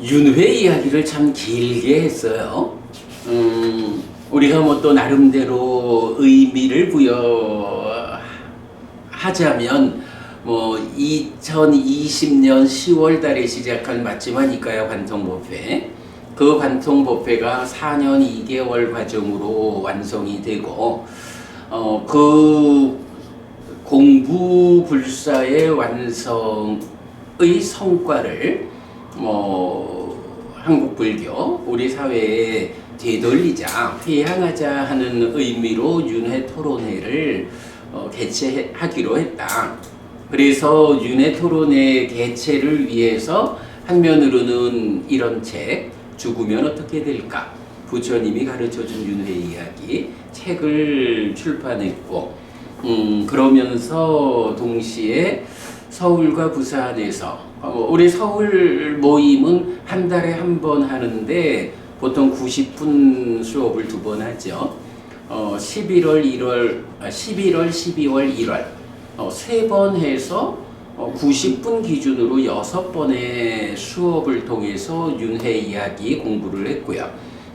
윤회 이야기를 참 길게 했어요. 우리가 뭐 또 나름대로 의미를 부여하자면 뭐 2020년 10월 달에 시작한 맞지마니까요 관통법회, 그 관통법회가 4년 2개월 과정으로 완성이 되고 그 공부불사의 완성의 성과를 한국 불교 우리 사회에 되돌리자, 회향하자 하는 의미로 윤회 토론회를 개최하기로 했다. 그래서 윤회 토론회 개최를 위해서 한면으로는 이런 책, 죽으면 어떻게 될까? 부처님이 가르쳐준 윤회 이야기 책을 출판했고, 그러면서 동시에 서울과 부산에서 우리 서울 모임은 한 달에 한 번 하는데 보통 90분 수업을 2번 하죠. 11월, 12월, 1월 3번 해서 90분 기준으로 6번의 수업을 통해서 윤회 이야기 공부를 했고요.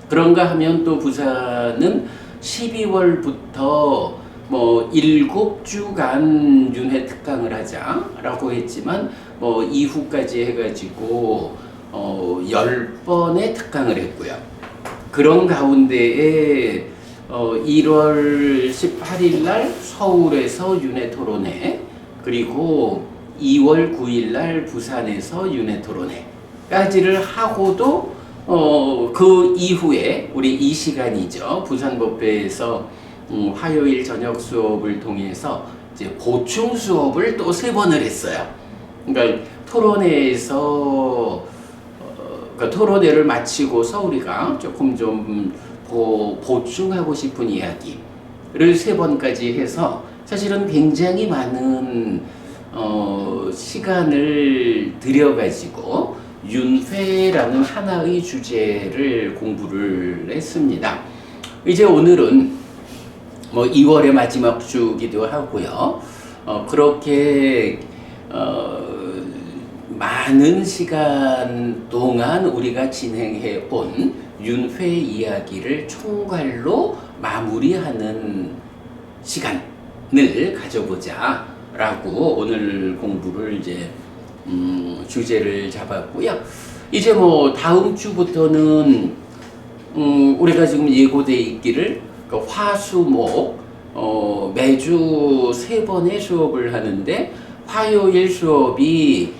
그런가 하면 또 부산은 12월부터 7주간 윤회 특강을 하자라고 했지만 이후까지 해가지고 10번의 특강을 했고요. 그런 가운데에 1월 18일 날 서울에서 윤회 토론회, 그리고 2월 9일 날 부산에서 윤회 토론회까지를 하고도 그 이후에 우리 이 시간이죠. 부산법회에서 화요일 저녁 수업을 통해서 이제 보충 수업을 또 3번을 했어요. 그러니까 토론회에서 그러니까 토론회를 마치고서 우리가 조금 좀 보충하고 싶은 이야기를 3번까지 해서 사실은 굉장히 많은 시간을 들여가지고 윤회라는 하나의 주제를 공부를 했습니다. 이제 오늘은 2월의 마지막 주기도 하고요. 그렇게 많은 시간 동안 우리가 진행해 온 윤회 이야기를 총괄로 마무리하는 시간을 가져보자 라고 오늘 공부를 이제 주제를 잡았고요. 이제 다음 주부터는 우리가 지금 예고돼 있기를 화수목 매주 3번의 수업을 하는데, 화요일 수업이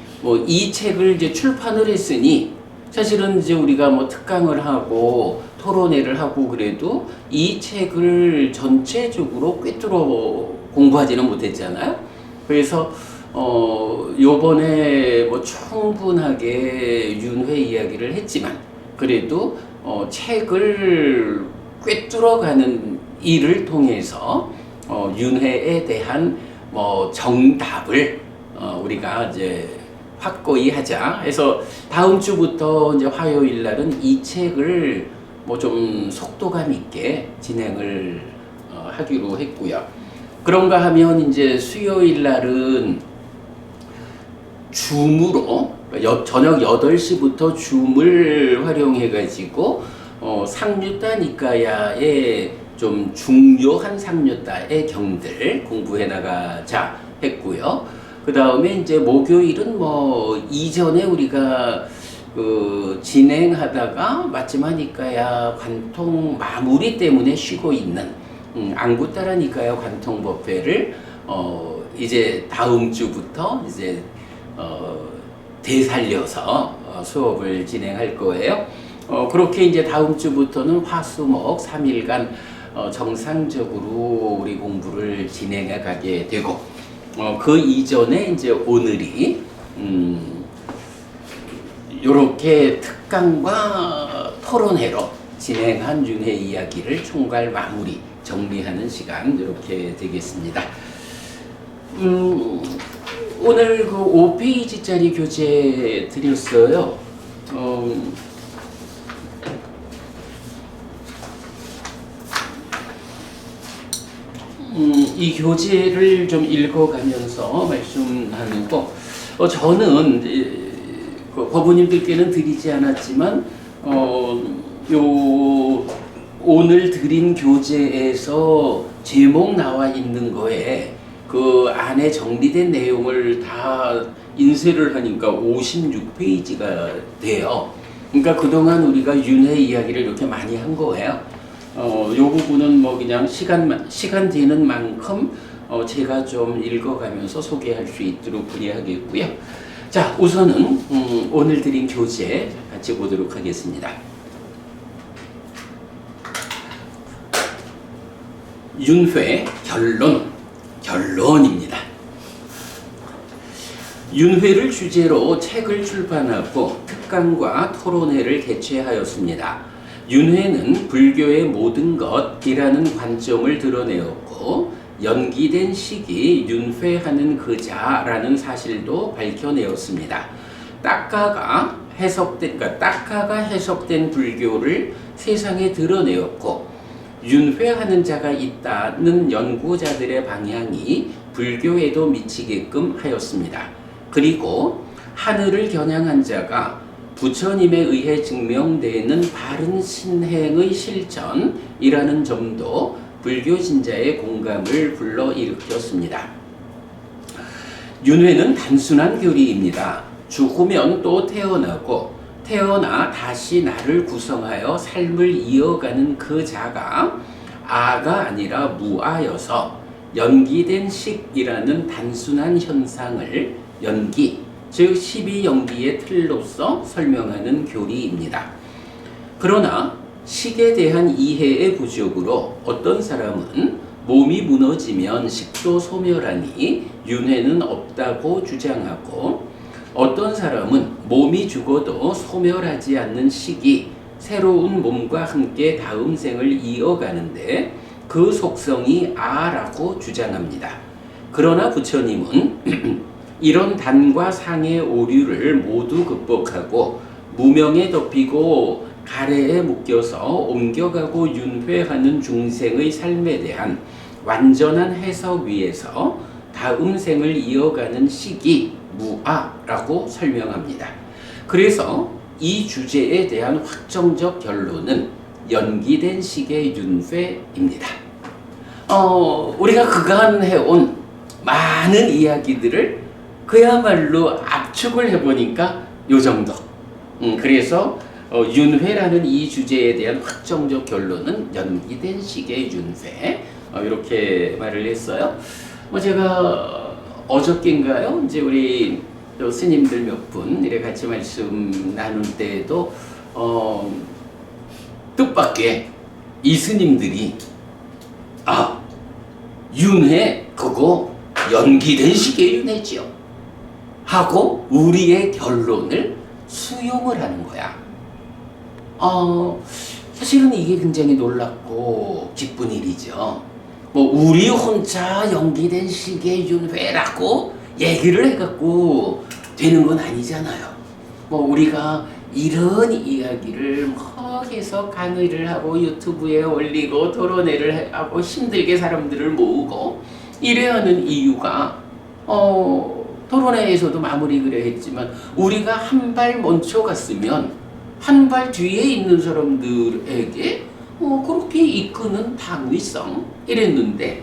이 책을 이제 출판을 했으니 사실은 이제 우리가 특강을 하고 토론회를 하고 그래도 이 책을 전체적으로 꿰뚫어 공부하지는 못했잖아요. 그래서 요번에 충분하게 윤회 이야기를 했지만 그래도 책을 꿰뚫어가는 일을 통해서 윤회에 대한 정답을 우리가 이제 확고히 하자 해서 다음 주부터 이제 화요일 날은 이 책을 좀 속도감 있게 진행을 하기로 했고요. 그런가 하면 이제 수요일 날은 줌으로 저녁 8시부터 줌을 활용해 가지고 상류다 니까야의 좀 중요한 상류다의 경들 공부해 나가자 했고요. 그 다음에 이제 목요일은 이전에 우리가 진행하다가 마지막이니까야 관통 마무리 때문에 쉬고 있는 안구따라니까야 관통법회를 이제 다음 주부터 이제 되살려서 수업을 진행할 거예요. 그렇게 이제 다음 주부터는 화수목 3일간 정상적으로 우리 공부를 진행해 가게 되고, 그 이전에 이제 오늘이 요렇게 특강과 토론회로 진행한 윤회 이야기를 총괄 마무리 정리하는 시간 이렇게 되겠습니다. 오늘 그 5페이지짜리 교재 드렸어요. 이 교재를 좀 읽어가면서 말씀하는 거, 저는 그 법원님들께는 드리지 않았지만 요 오늘 드린 교재에서 제목 나와 있는 거에 그 안에 정리된 내용을 다 인쇄를 하니까 56페이지가 돼요. 그러니까 그동안 우리가 윤회 이야기를 이렇게 많이 한 거예요. 요 부분은 뭐 그냥 시간 되는 만큼 제가 좀 읽어가면서 소개할 수 있도록 그리하겠고요. 자, 우선은 오늘 드린 교재 같이 보도록 하겠습니다. 윤회 결론입니다. 윤회를 주제로 책을 출판하고 특강과 토론회를 개최하였습니다. 윤회는 불교의 모든 것이라는 관점을 드러내었고 연기된 시기 윤회하는 그자라는 사실도 밝혀내었습니다. 딱가가 해석된 불교를 세상에 드러내었고 윤회하는 자가 있다는 연구자들의 방향이 불교에도 미치게끔 하였습니다. 그리고 하늘을 겨냥한 자가 부처님에 의해 증명되는 바른 신행의 실천이라는 점도 불교 신자의 공감을 불러일으켰습니다. 윤회는 단순한 교리입니다. 죽으면 또 태어나고 태어나 다시 나를 구성하여 삶을 이어가는 그 자가 아가 아니라 무아여서 연기된 식이라는 단순한 현상을 연기, 즉 12연기의 틀로서 설명하는 교리입니다. 그러나 식에 대한 이해의 부족으로 어떤 사람은 몸이 무너지면 식도 소멸하니 윤회는 없다고 주장하고 어떤 사람은 몸이 죽어도 소멸하지 않는 식이 새로운 몸과 함께 다음 생을 이어가는데 그 속성이 아라고 주장합니다. 그러나 부처님은 이런 단과 상의 오류를 모두 극복하고 무명에 덮이고 가래에 묶여서 옮겨가고 윤회하는 중생의 삶에 대한 완전한 해석 위에서 다음 생을 이어가는 시기 무아라고 설명합니다. 그래서 이 주제에 대한 확정적 결론은 연기된 식의 윤회입니다. 우리가 그간 해온 많은 이야기들을 그야말로 압축을 해보니까 요 정도. 그래서 윤회라는 이 주제에 대한 확정적 결론은 연기된 식의 윤회. 이렇게 말을 했어요. 제가 어저께인가요? 이제 우리 스님들 몇 분 이래 같이 말씀 나눌 때에도 뜻밖의 이 스님들이 윤회 그거 연기된 식의 윤회지요 하고 우리의 결론을 수용을 하는 거야. 사실은 이게 굉장히 놀랍고 기쁜 일이죠. 우리 혼자 연기된 식의 윤회라고 얘기를 해갖고 되는 건 아니잖아요. 우리가 이런 이야기를 해서 강의를 하고 유튜브에 올리고 토론회를 하고 힘들게 사람들을 모으고 이래야 하는 이유가 토론회에서도 마무리 그래 했지만 우리가 한 발 먼저 갔으면 한 발 뒤에 있는 사람들에게 그렇게 이끄는 당위성 이랬는데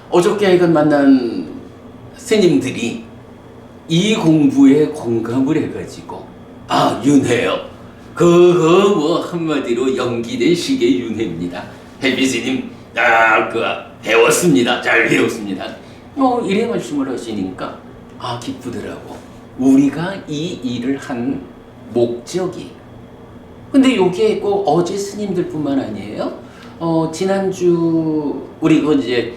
어저께 하여간 만난 스님들이 이 공부에 공감을 해가지고 윤회요 그거 한마디로 연기된 식의 윤회입니다. 혜비 스님 배웠습니다. 잘 배웠습니다. 이래 말씀을 하시니까 기쁘더라고. 우리가 이 일을 한 목적이 근데 요게 꼭 어제 스님들 뿐만 아니에요. 지난주 우리 이제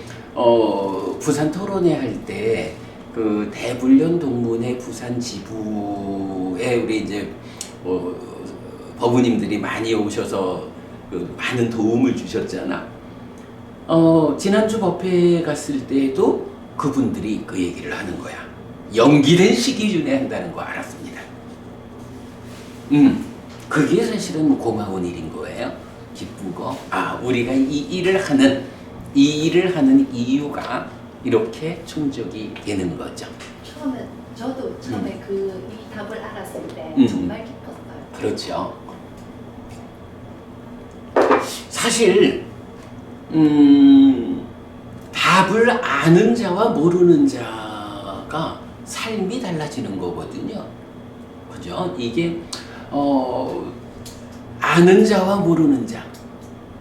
부산 토론회 할 때 그 대불련 동문회 부산 지부에 우리 이제 법우님들이 많이 오셔서 많은 도움을 주셨잖아. 지난주 법회에 갔을 때도 그분들이 그 얘기를 하는 거야. 연기된 시기 윤회 한다는 거 알았습니다. 그게 사실은 고마운 일인 거예요. 기쁘고 우리가 이 일을 하는 이유가 이렇게 충족이 되는 거죠. 저도 처음에 이 답을 알았을 때 정말 기뻤어요. 그렇죠. 사실 답을 아는 자와 모르는 자가 삶이 달라지는 거거든요. 그죠? 이게 아는 자와 모르는 자.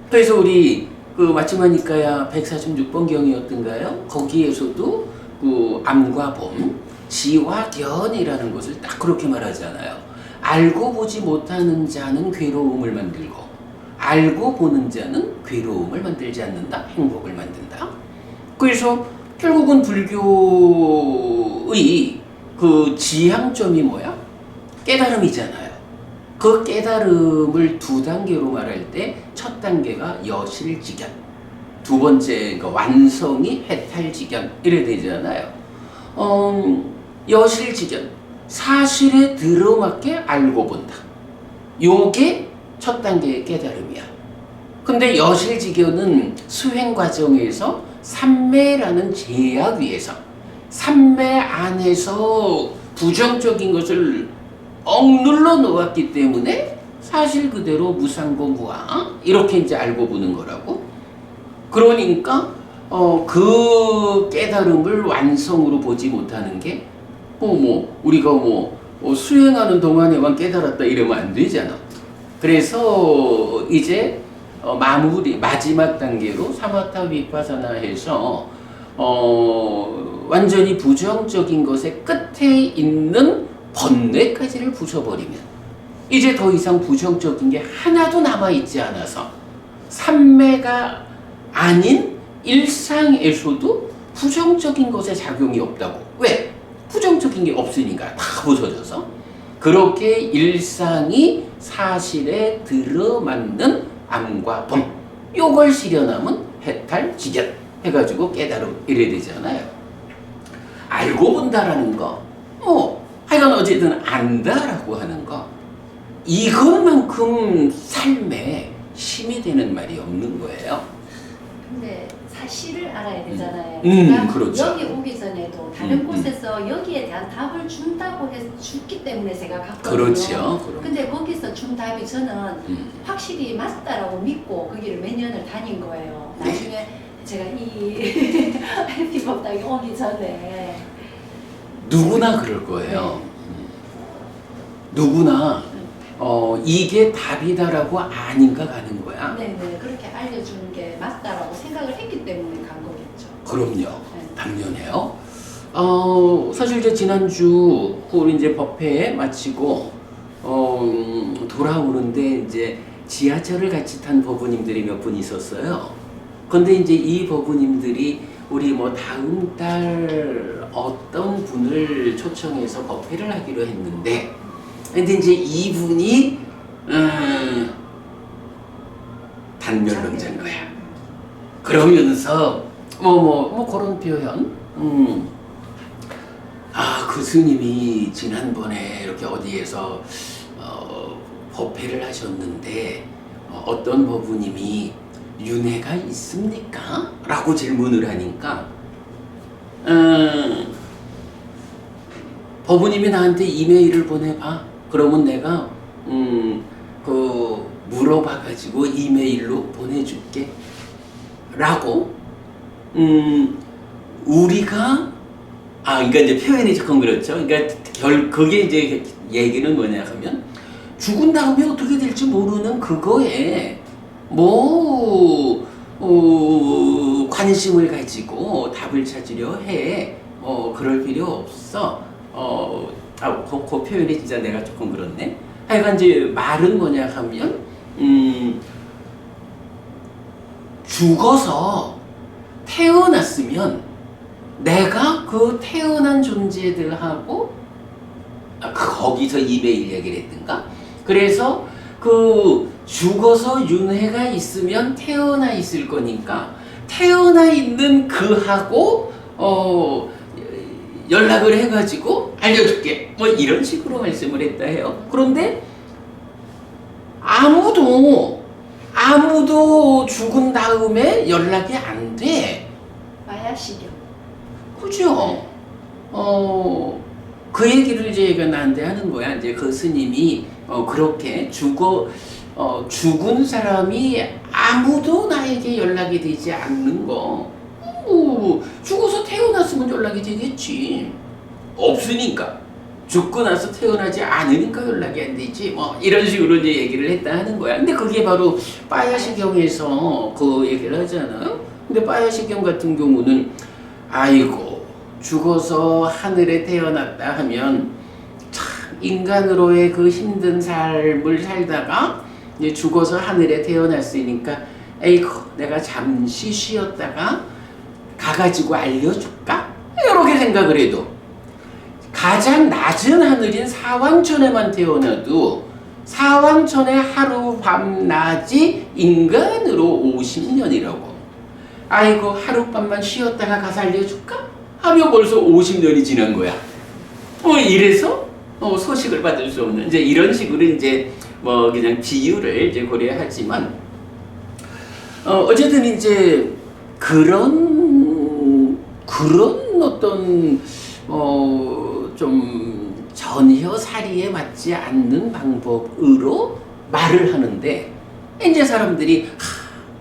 그래서 우리 그 마치마니까야 146번 경이었던가요? 거기에서도 그 암과 범, 지와 견이라는 것을 딱 그렇게 말하잖아요. 알고 보지 못하는 자는 괴로움을 만들고 알고 보는 자는 괴로움을 만들지 않는다. 행복을 만든다. 그래서 결국은 불교의 그 지향점이 뭐야? 깨달음이잖아요. 그 깨달음을 두 단계로 말할 때 첫 단계가 여실직견, 두 번째가 완성이 해탈직견 이래 되잖아요. 여실직견, 사실에 들어맞게 알고 본다. 요게 첫 단계의 깨달음이야. 근데 여실직견은 수행 과정에서 삼매라는 제약 위에서 삼매 안에서 부정적인 것을 억눌러 놓았기 때문에 사실 그대로 무상고 무아 이렇게 이제 알고 보는 거라고. 그러니까 그 깨달음을 완성으로 보지 못하는 게 우리가 수행하는 동안에만 깨달았다 이러면 안 되잖아. 그래서 이제 마지막 단계로 사마타 비파사나해서 완전히 부정적인 것의 끝에 있는 번뇌까지를 부숴버리면 이제 더 이상 부정적인 게 하나도 남아있지 않아서 삼매가 아닌 일상에서도 부정적인 것에 작용이 없다고. 왜? 부정적인 게 없으니까 다 부서져서. 그렇게 일상이 사실에 들어맞는 암과 범, 요걸 실현하면 해탈직견 해가지고 깨달음 이래 되잖아요. 알고 본다라는 거, 하여간 어쨌든 안다라고 하는 거, 이것만큼 삶에 힘이 되는 말이 없는 거예요. 근데 사실을 알아야 되잖아요. 그러니까 그렇죠. 여기 오기 전에도 다른 곳에서 여기에 대한 답을 준다고 해서 줬기 때문에 제가 갔거든요. 그렇죠. 근데 거기서 준 답이 저는 확실히 맞다라고 믿고 거기를 몇 년을 다닌 거예요. 나중에 제가 이 해피법당에 오기 전에 누구나 그럴 거예요. 누구나 이게 답이다라고 아닌가 가는 거야. 네네, 그렇게 알려주는 게 맞다라고 생각을 했기 때문에 간 거겠죠. 그럼요. 당연해요. 사실 이제 지난주 우리 이제 법회 마치고 돌아오는데 이제 지하철을 같이 탄 법우님들이 몇 분 있었어요. 근데 이제 이 법우님들이 우리 다음 달 어떤 분을 초청해서 법회를 하기로 했는데, 근데 이제 이분이 단멸론자인 거야. 그러면서 그런 표현. 그 스님이 지난번에 이렇게 어디에서 법회를 하셨는데 어떤 법우님이 윤회가 있습니까? 라고 질문을 하니까 법우님이 나한테 이메일을 보내봐. 그러면 내가 물어봐가지고 이메일로 보내줄게. 라고 우리가 그러니까 이제 표현이 조금 그렇죠. 그러니까 그게 이제 얘기는 뭐냐 하면 죽은 다음에 어떻게 될지 모르는 그거에 관심을 가지고 답을 찾으려 해. 그럴 필요 없어. 그 표현이 진짜 내가 조금 그렇네. 하여간 이제 말은 뭐냐 하면 죽어서 태어났으면 내가 그 태어난 존재들하고 거기서 이메일 얘기를 했던가? 그래서 그 죽어서 윤회가 있으면 태어나 있을 거니까 태어나 있는 그하고 연락을 해가지고 알려줄게. 이런 식으로 말씀을 했다 해요. 그런데 아무도 죽은 다음에 연락이 안 돼. 마야시경. 그죠? 그 얘기를 이제 얘가 나한테 하는 거야. 이제 그 스님이 그렇게 죽은 사람이 아무도 나에게 연락이 되지 않는 거. 죽어서 태어났으면 연락이 되겠지. 없으니까. 죽고 나서 태어나지 않으니까 연락이 안 되지. 뭐 이런 식으로 이제 얘기를 했다 하는 거야. 근데 그게 바로 빠야시경에서 그 얘기를 하잖아요. 근데 빠야시경 같은 경우는 아이고 죽어서 하늘에 태어났다 하면 참 인간으로의 그 힘든 삶을 살다가 이제 죽어서 하늘에 태어났으니까 에이구 내가 잠시 쉬었다가 가가지고 알려줄까? 이렇게 생각을 해도 가장 낮은 하늘인 사왕천에만 태어나도 사왕천의 하루 밤낮이 인간으로 50년이라고. 아이고 하룻밤만 쉬었다가 가서 알려줄까? 하면 벌써 50년이 지난 거야. 이래서 소식을 받을 수 없는 이제 이런 식으로 이제 뭐 그냥 비유를 이제 고려하지만 어쨌든 이제 그런 어떤 좀 전혀사리에 맞지 않는 방법으로 말을 하는데 이제 사람들이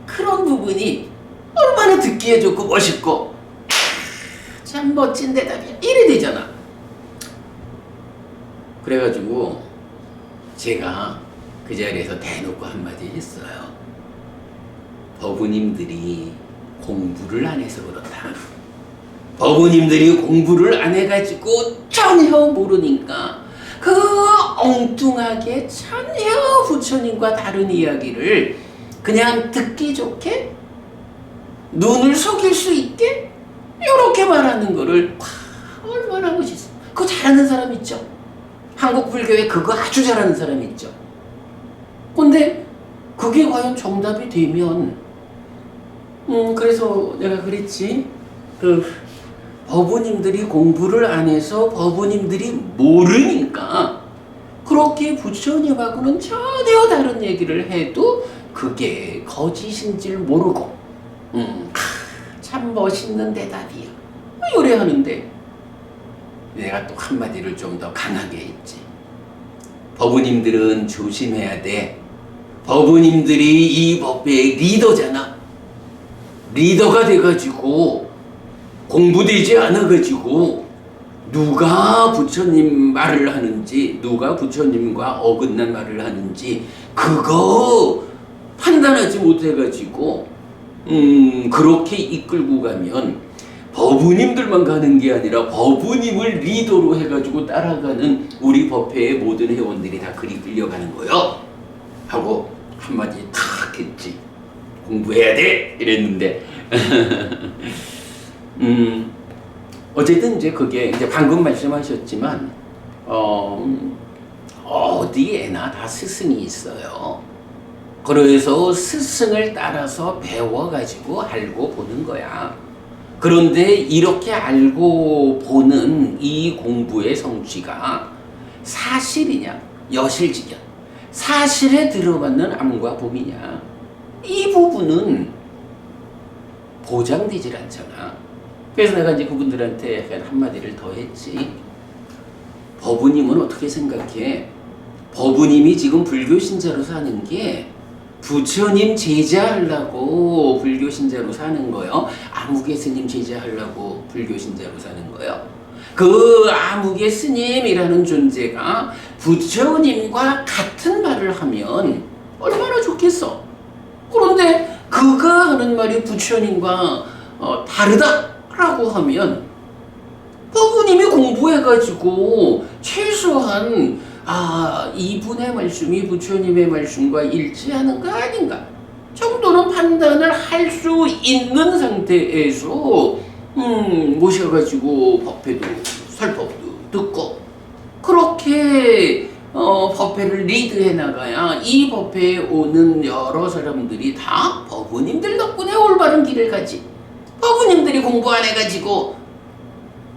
그런 부분이 얼마나 듣기에 좋고 멋있고 참 멋진 대답이야 이래 되잖아. 그래가지고 제가 그 자리에서 대놓고 한마디 했어요. 법우님들이 공부를 안 해서 그렇다. 법우님들이 공부를 안 해가지고 전혀 모르니까 그 엉뚱하게 전혀 부처님과 다른 이야기를 그냥 듣기 좋게 눈을 속일 수 있게 이렇게 말하는 거를 얼마나 멋있어. 그거 잘하는 사람 있죠. 한국 불교에 그거 아주 잘하는 사람 있죠. 근데 그게 과연 정답이 되면 그래서 내가 그랬지. 법우님들이 공부를 안 해서 법우님들이 모르니까 그렇게 부처님하고는 전혀 다른 얘기를 해도 그게 거짓인 줄 모르고 참 멋있는 대답이야 요래 하는데 내가 또 한마디를 좀 더 강하게 했지. 법우님들은 조심해야 돼. 법우님들이 이 법회의 리더잖아. 리더가 돼가지고 공부되지 않아가지고 누가 부처님 말을 하는지 누가 부처님과 어긋난 말을 하는지 그거 판단하지 못해가지고 그렇게 이끌고 가면 법우님들만 가는 게 아니라 법우님을 리더로 해가지고 따라가는 우리 법회의 모든 회원들이 다 그리 끌려가는 거요 하고 한마디 탁 했지. 공부해야 돼 이랬는데 어쨌든 이제 그게 이제 방금 말씀하셨지만 어디에나 다 스승이 있어요. 그래서 스승을 따라서 배워가지고 알고 보는 거야. 그런데 이렇게 알고 보는 이 공부의 성취가 사실이냐 여실직이냐 사실에 들어맞는 암과 봄이냐 이 부분은 보장되질 않잖아. 그래서 내가 이제 그분들한테 약간 한마디를 더 했지. 법우님은 어떻게 생각해? 법우님이 지금 불교 신자로 사는 게 부처님 제자하려고 불교 신자로 사는 거요? 아무개 스님 제자하려고 불교 신자로 사는 거요? 그 아무개 스님이라는 존재가 부처님과 같은 말을 하면 얼마나 좋겠어. 그런데 그가 하는 말이 부처님과 다르다라고 하면 법우님이 공부해가지고 최소한 이분의 말씀이 부처님의 말씀과 일치하는가 아닌가 정도는 판단을 할 수 있는 상태에서 모셔가지고 법회도 설법도 듣고 그렇게 법회를 리드해 나가야 이 법회에 오는 여러 사람들이 다 법우님들 덕분에 올바른 길을 가지. 법우님들이 공부 안 해가지고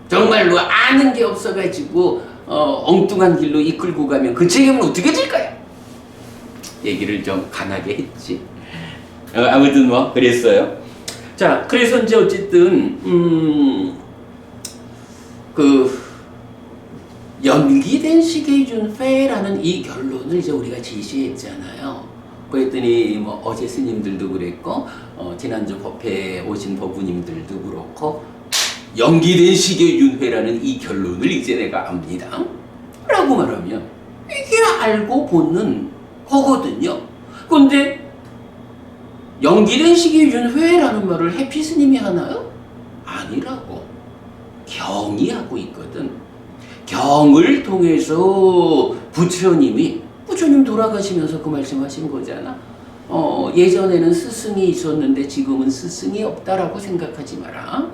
정말로 아는 게 없어가지고 엉뚱한 길로 이끌고 가면 그 책임은 어떻게 질 거야? 얘기를 좀 강하게 했지. 아무튼 뭐 그랬어요. 자, 그래서 이제 어쨌든 그 연기된 시계 윤회라는 이 결론을 이제 우리가 제시했잖아요. 그랬더니 뭐 어제 스님들도 그랬고 지난주 법회에 오신 법부님들도 그렇고 연기된 시계 윤회라는 이 결론을 이제 내가 압니다. 라고 말하면 이게 알고 보는 거거든요. 근데 연기된 시계 윤회라는 말을 해피 스님이 하나요? 아니라고. 경이 하고 있거든. 경을 통해서 부처님 돌아가시면서 그 말씀하신 거잖아. 예전에는 스승이 있었는데 지금은 스승이 없다라고 생각하지 마라.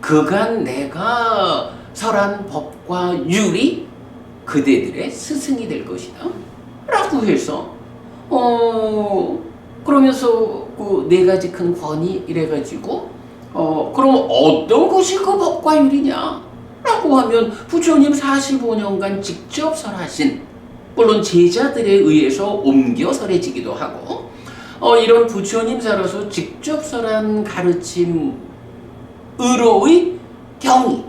그간 내가 설한 법과 율이 그대들의 스승이 될 것이다. 라고 해서 그러면서 그 네 가지 큰 권위 이래가지고 그럼 어떤 것이 그 법과 율이냐? 라고 하면 부처님 45년간 직접 설하신, 물론 제자들에 의해서 옮겨 설해지기도 하고 이런 부처님 살아서 직접 설한 가르침으로의 경이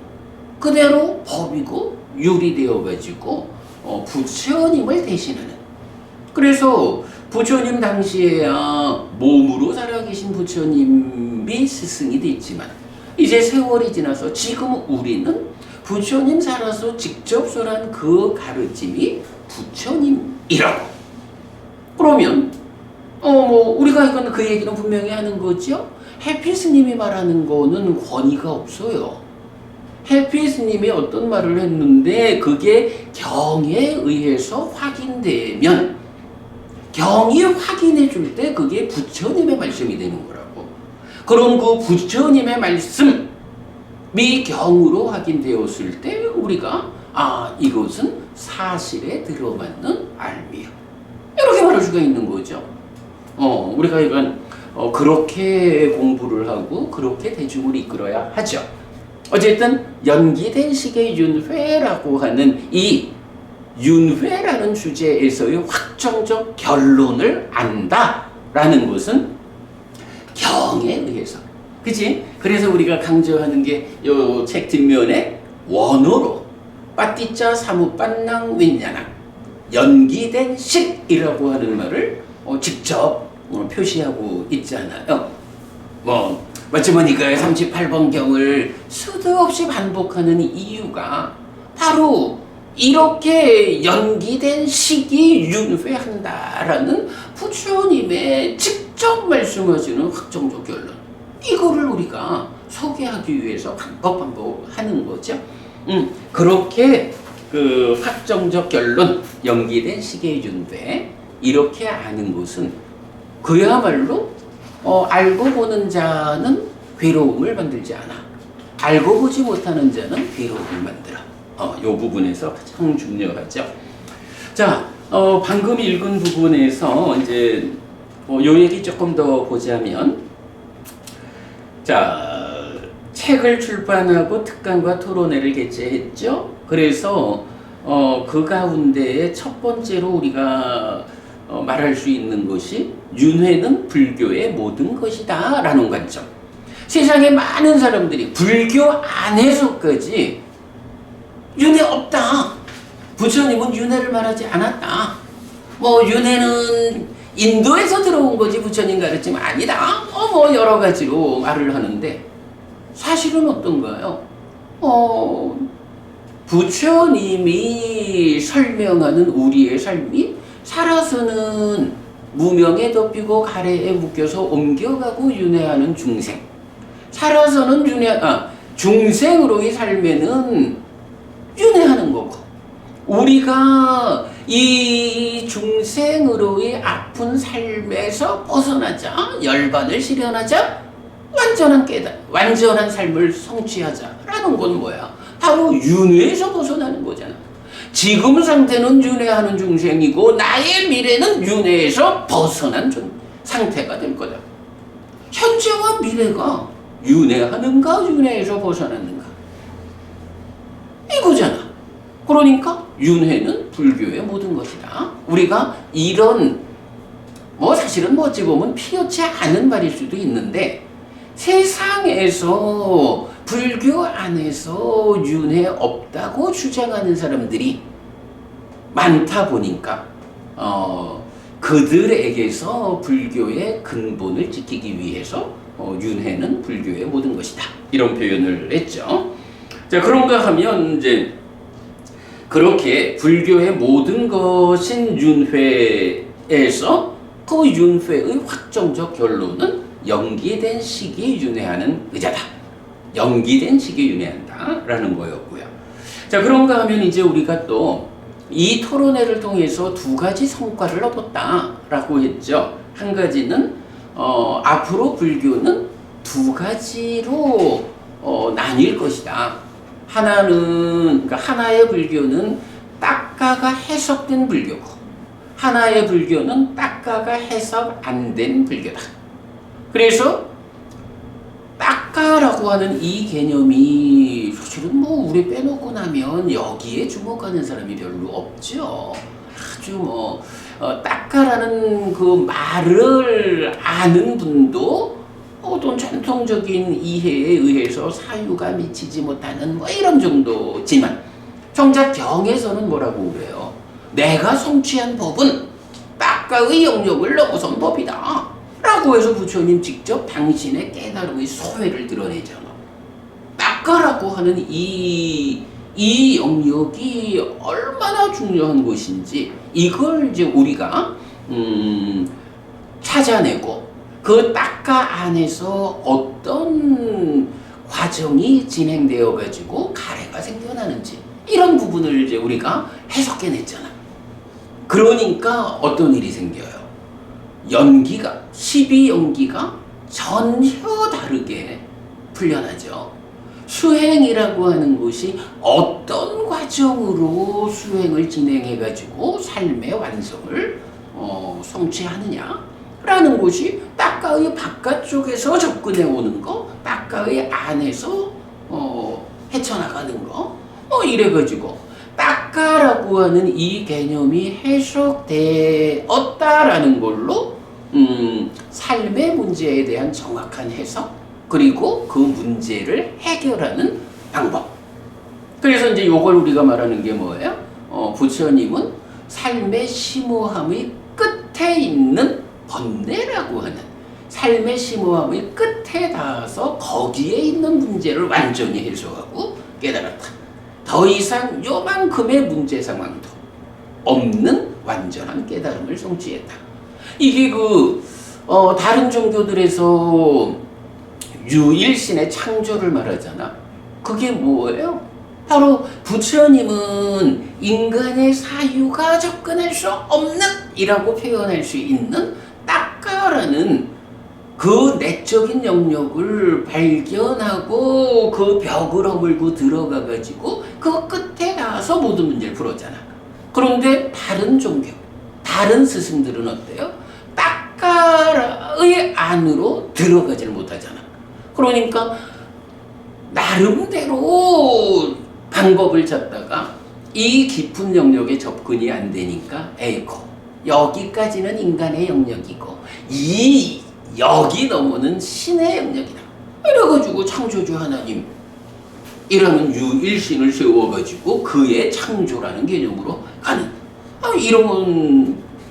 그대로 법이고 율이 되어가지고 부처님을 대신하는. 그래서 부처님 당시에야 몸으로 살아계신 부처님이 스승이 됐지만 이제 세월이 지나서 지금 우리는 부처님 살아서 직접 설한 그 가르침이 부처님이라고. 그러면 우리가 이건 그 얘기는 분명히 하는 거죠. 해피 스님이 말하는 거는 권위가 없어요. 해피 스님이 어떤 말을 했는데 그게 경에 의해서 확인되면 경이 확인해 줄 때 그게 부처님의 말씀이 되는 거라고. 그런 그 부처님의 말씀이 경으로 확인되었을 때 우리가 이것은 사실에 들어맞는 알미야. 이렇게 말할 수가 있는 거죠. 우리가 이건 그렇게 공부를 하고 그렇게 대중을 이끌어야 하죠. 어쨌든 연기된 시계 윤회라고 하는 이 윤회라는 주제에서의 확정적 결론을 안다라는 것은 경에 의해서, 그치? 그래서 우리가 강조하는 게 요 책 뒷면에 원어로 빠띠자 사무빤낭 윈야낭 연기된 식이라고 하는 말을 직접 표시하고 있잖아요. 마치모니카의 38번 경을 수도 없이 반복하는 이유가 바로 이렇게 연기된 식이 윤회한다라는 부처님의 직접 말씀하시는 확정적 결론, 이거를 우리가 소개하기 위해서 반복하는 거죠. 그렇게 그 확정적 결론, 연기된 식의 윤회, 이렇게 아는 것은 그야말로 알고 보는 자는 괴로움을 만들지 않아. 알고 보지 못하는 자는 괴로움을 만들어. 요 부분에서 가장 중요하죠. 자, 방금 읽은 부분에서 이제 요 얘기 조금 더 보자면, 자, 책을 출판하고 특강과 토론회를 개최했죠. 그래서 그 가운데에 첫 번째로 우리가 말할 수 있는 것이 윤회는 불교의 모든 것이다 라는 관점. 세상에 많은 사람들이 불교 안에서까지 윤회 없다, 부처님은 윤회를 말하지 않았다, 윤회는 인도에서 들어온 거지 부처님 가르침 아니다, 여러 가지로 말을 하는데 사실은 어떤가요? 부처님이 설명하는 우리의 삶이 살아서는 무명에 덮이고 가래에 묶여서 옮겨가고 윤회하는 중생, 살아서는 중생으로의 삶에는 윤회하는 거고, 우리가 이 중생으로의 아픈 삶에서 벗어나자, 열반을 실현하자, 완전한 삶을 성취하자라는 건 뭐야? 바로 윤회에서 벗어나는 거잖아. 지금 상태는 윤회하는 중생이고 나의 미래는 윤회에서 벗어난 상태가 될 거다. 현재와 미래가 윤회하는가 윤회에서 벗어났는가, 이거잖아. 그러니까 윤회는 불교의 모든 것이다. 우리가 이런 사실은 어찌 보면 피어치 않은 말일 수도 있는데 세상에서 불교 안에서 윤회 없다고 주장하는 사람들이 많다 보니까 그들에게서 불교의 근본을 지키기 위해서 윤회는 불교의 모든 것이다. 이런 표현을 했죠. 자, 그런가 하면 이제 그렇게 불교의 모든 것인 윤회에서 그 윤회의 확정적 결론은 연기된 시기에 윤회하는 의자다. 연기된 시기에 윤회한다라는 거였고요. 자, 그런가 하면 이제 우리가 또 이 토론회를 통해서 두 가지 성과를 얻었다라고 했죠. 한 가지는 앞으로 불교는 두 가지로 나뉠 것이다. 하나는 그러니까 하나의 불교는 딱가가 해석된 불교고, 하나의 불교는 딱가가 해석 안 된 불교다. 그래서 딱가라고 하는 이 개념이 사실은 뭐 우리 빼놓고 나면 여기에 주목하는 사람이 별로 없죠. 아주 딱가라는 그 말을 아는 분도 어떤 전통적인 이해에 의해서 사유가 미치지 못하는 뭐 이런 정도지만, 정작 경에서는 뭐라고 그래요? 내가 성취한 법은 딱가의 영역을 넘어선 법이다 라고 해서 부처님 직접 당신의 깨달음의 소회를 드러내잖아. 딱가라고 하는 이 영역이 얼마나 중요한 것인지 이걸 이제 우리가 찾아내고 그 딱가 안에서 어떤 과정이 진행되어 가지고 가래가 생겨나는지 이런 부분을 이제 우리가 해석해냈잖아. 그러니까 어떤 일이 생겨요? 연기가 12연기가 전혀 다르게 풀려나죠. 수행이라고 하는 것이 어떤 과정으로 수행을 진행해 가지고 삶의 완성을 성취하느냐라는 것이 딱가의 바깥쪽에서 접근해 오는 거, 딱가의 안에서 헤쳐나가는 거, 이래 가지고 딱가라고 하는 이 개념이 해석되었다라는 걸로 삶의 문제에 대한 정확한 해석, 그리고 그 문제를 해결하는 방법. 그래서 이제 요걸 우리가 말하는 게 뭐예요? 부처님은 삶의 심오함의 끝에 있는 번뇌라고 하는, 삶의 심오함의 끝에 닿아서 거기에 있는 문제를 완전히 해소하고 깨달았다. 더 이상 요만큼의 문제 상황도 없는 완전한 깨달음을 성취했다. 이게 다른 종교들에서 유일신의 창조를 말하잖아. 그게 뭐예요? 바로 부처님은 인간의 사유가 접근할 수 없는 이라고 표현할 수 있는 딱가라는 그 내적인 영역을 발견하고 그 벽을 허물고 들어가 가지고 그 끝에 닿아서 모든 문제를 풀었잖아. 그런데 다른 종교, 다른 스승들은 어때요? 딱가의 안으로 들어가지를 못하잖아. 그러니까 나름대로 방법을 찾다가 이 깊은 영역에 접근이 안 되니까 에이코, 여기까지는 인간의 영역이고 여기 넘어는 신의 영역이다. 이래가지고 창조주 하나님 이라는 유일신을 세워가지고 그의 창조라는 개념으로 가는,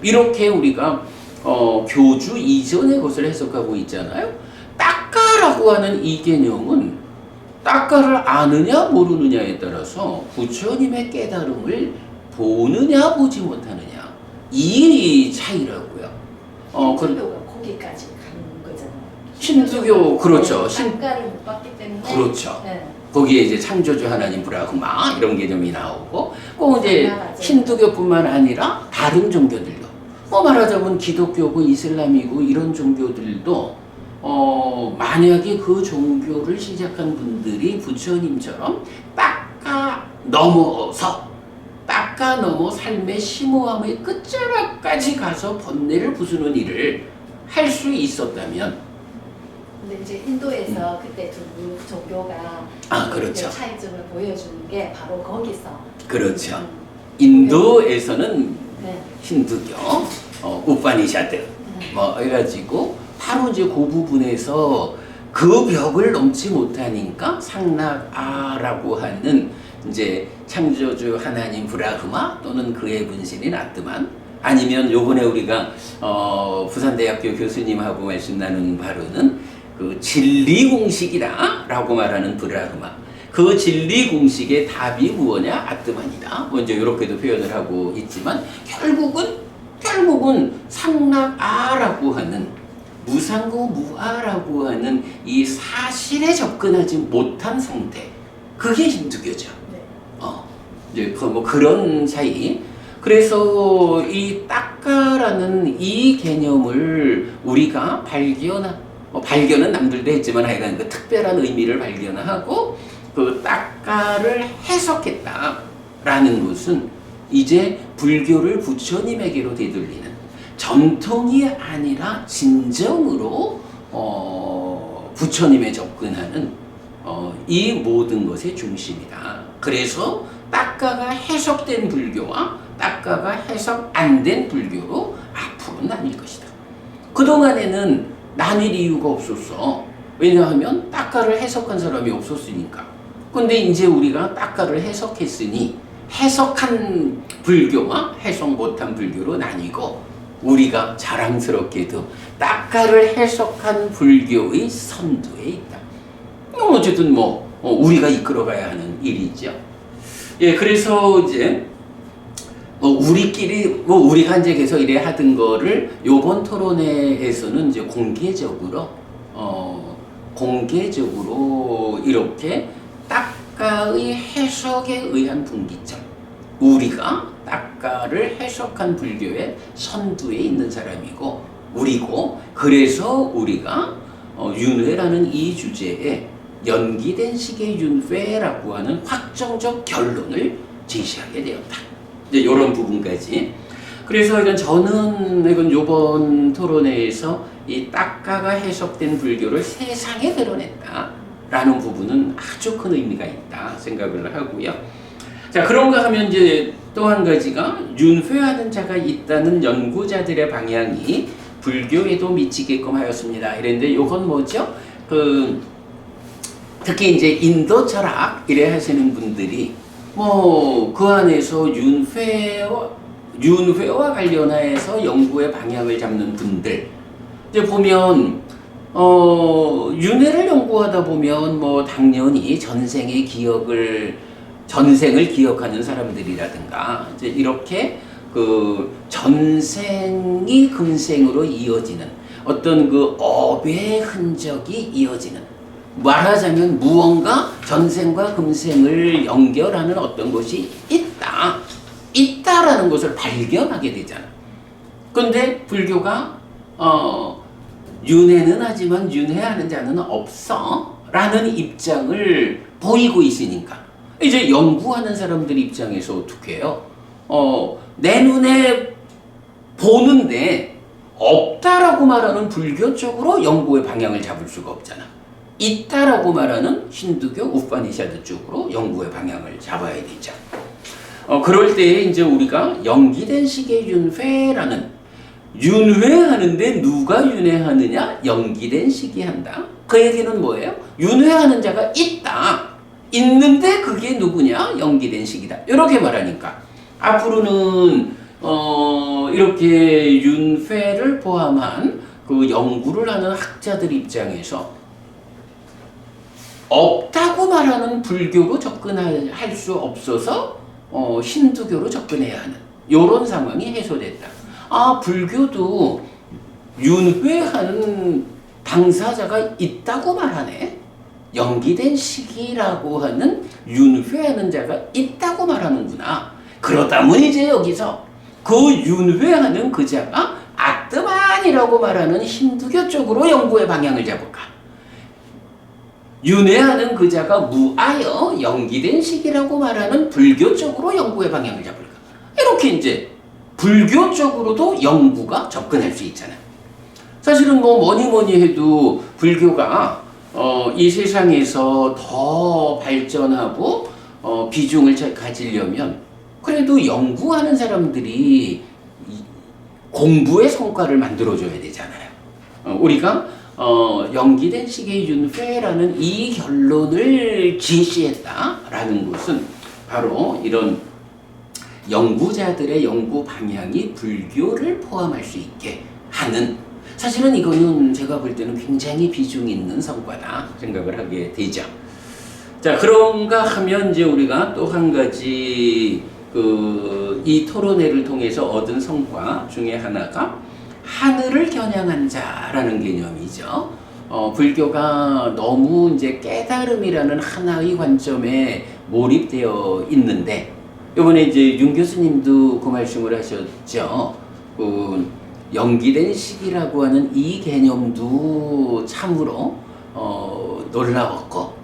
이렇게 우리가 교주 이전의 것을 해석하고 있잖아요. 딱가라고 하는 이 개념은 딱가를 아느냐 모르느냐에 따라서 부처님의 깨달음을 보느냐 보지 못하느냐 이 차이라고요. 신두교가 거기까지 간 거잖아요. 신두교 그렇죠. 딱가를 못 봤기 때문에. 그렇죠. 네. 거기에 이제 창조주 하나님 브라흐마 이런 개념이 나오고, 꼭 이제 맞아요. 힌두교뿐만 아니라 다른 종교들도, 말하자면 기독교고 이슬람이고 이런 종교들도 만약에 그 종교를 시작한 분들이 부처님처럼 딱가 넘어 삶의 심오함의 끝자락까지 가서 번뇌를 부수는 일을 할 수 있었다면, 근데 이제 인도에서 그때 두 종교가 그렇죠. 차이점을 보여주는 게 바로 거기서. 그렇죠. 인도에서는 네. 힌두교, 우파니샤드 해가지고 바로 이제 그 부분에서 그 벽을 넘지 못하니까 상납아라고 하는 이제 창조주 하나님 브라흐마 또는 그의 분신인 아트만, 아니면 요번에 우리가 부산대학교 교수님하고 말씀 나눈 바로는 그 진리 공식이다라고 말하는 브라흐마, 그 진리 공식의 답이 무엇냐? 아트만이다. 먼저 이렇게도 표현을 하고 있지만 결국은 상납아라고 하는 무상고 무아라고 하는 이 사실에 접근하지 못한 상태, 그게 힌두교죠. 이제 뭐 그런 차이. 그래서 이 따까라는 이 개념을 우리가 발견은 남들도 했지만 하여간 그 특별한 의미를 발견하고 그 따까를 해석했다라는 것은 이제 불교를 부처님에게로 되돌리는, 전통이 아니라 진정으로 부처님에 접근하는 이 모든 것의 중심이다. 그래서 따까가 해석된 불교와 따까가 해석 안 된 불교로 앞으로 나뉠 것이다. 그동안에는 나뉠 이유가 없었어. 왜냐하면 따까를 해석한 사람이 없었으니까. 근데 이제 우리가 따까를 해석했으니 해석한 불교와 해석 못한 불교로 나뉘고, 우리가 자랑스럽게도 따까를 해석한 불교의 선두에 있다. 어쨌든 우리가 이끌어가야 하는 일이죠. 예, 그래서 이제 우리끼리 우리가 이제 계속 이래 하던 거를 요번 토론회에서는 이제 공개적으로 이렇게 따까의 해석에 의한 분기점, 우리가 따까를 해석한 불교의 선두에 있는 사람이고 우리고, 그래서 우리가 윤회라는 이 주제에 연기된 식의 윤회라고 하는 확정적 결론을 제시하게 되었다. 이제 이런 부분까지. 그래서 저는 이번 토론회에서 이 따까가 해석된 불교를 세상에 드러냈다라는 부분은 아주 큰 의미가 있다 생각을 하고요. 자, 그런가 하면 이제 또 한 가지가 윤회하는 자가 있다는 연구자들의 방향이 불교에도 미치게끔 하였습니다. 이랬는데 이건 뭐죠? 특히 이제 인도 철학 이래 하시는 분들이 그 안에서 윤회와 관련해서 연구의 방향을 잡는 분들 이제 보면 윤회를 연구하다 보면 당연히 전생을 기억하는 사람들이라든가 이제 이렇게 전생이 금생으로 이어지는 어떤 업의 흔적이 이어지는, 말하자면 무언가 전생과 금생을 연결하는 어떤 것이 있다라는 것을 발견하게 되잖아. 근데 불교가 윤회는 하지만 윤회하는 자는 없어 라는 입장을 보이고 있으니까 이제 연구하는 사람들 입장에서 어떻게 해요? 내 눈에 보는데 없다라고 말하는 불교 쪽으로 연구의 방향을 잡을 수가 없잖아. 있다라고 말하는 힌두교 우파니샤드 쪽으로 연구의 방향을 잡아야 되죠. 그럴 때 이제 우리가 연기된 식의 윤회라는, 윤회하는데 누가 윤회하느냐? 연기된 식이 한다. 그 얘기는 뭐예요? 윤회하는 자가 있는데 그게 누구냐? 연기된 식이다. 이렇게 말하니까 앞으로는 이렇게 윤회를 포함한 그 연구를 하는 학자들 입장에서 없다고 말하는 불교로 접근할 수 없어서 힌두교로 접근해야 하는 이런 상황이 해소됐다. 불교도 윤회하는 당사자가 있다고 말하네. 연기된 식이라고 하는 윤회하는 자가 있다고 말하는구나. 그렇다면 이제 여기서 그 윤회하는 그 자가 아트만이라고 말하는 힌두교 쪽으로 연구의 방향을 잡을까? 윤회하는 그 자가 무아여 연기된 식이라고 말하는 불교 쪽으로 연구의 방향을 잡을까? 이렇게 이제 불교 쪽으로도 연구가 접근할 수 있잖아요. 사실은 뭐니 해도 불교가 이 세상에서 더 발전하고 비중을 가지려면 그래도 연구하는 사람들이 공부의 성과를 만들어줘야 되잖아요. 우리가 연기된 시기의 윤회라는 이 결론을 제시했다라는 것은 바로 이런 연구자들의 연구 방향이 불교를 포함할 수 있게 하는, 사실은 이거는 제가 볼 때는 굉장히 비중 있는 성과다 생각을 하게 되죠. 자, 그런가 하면 이제 우리가 또 한 가지 이 토론회를 통해서 얻은 성과 중에 하나가 하늘을 겨냥한 자라는 개념이죠. 불교가 너무 이제 깨달음이라는 하나의 관점에 몰입되어 있는데, 이번에 이제 윤 교수님도 그 말씀을 하셨죠. 연기된 시기라고 하는 이 개념도 참으로 놀라웠고,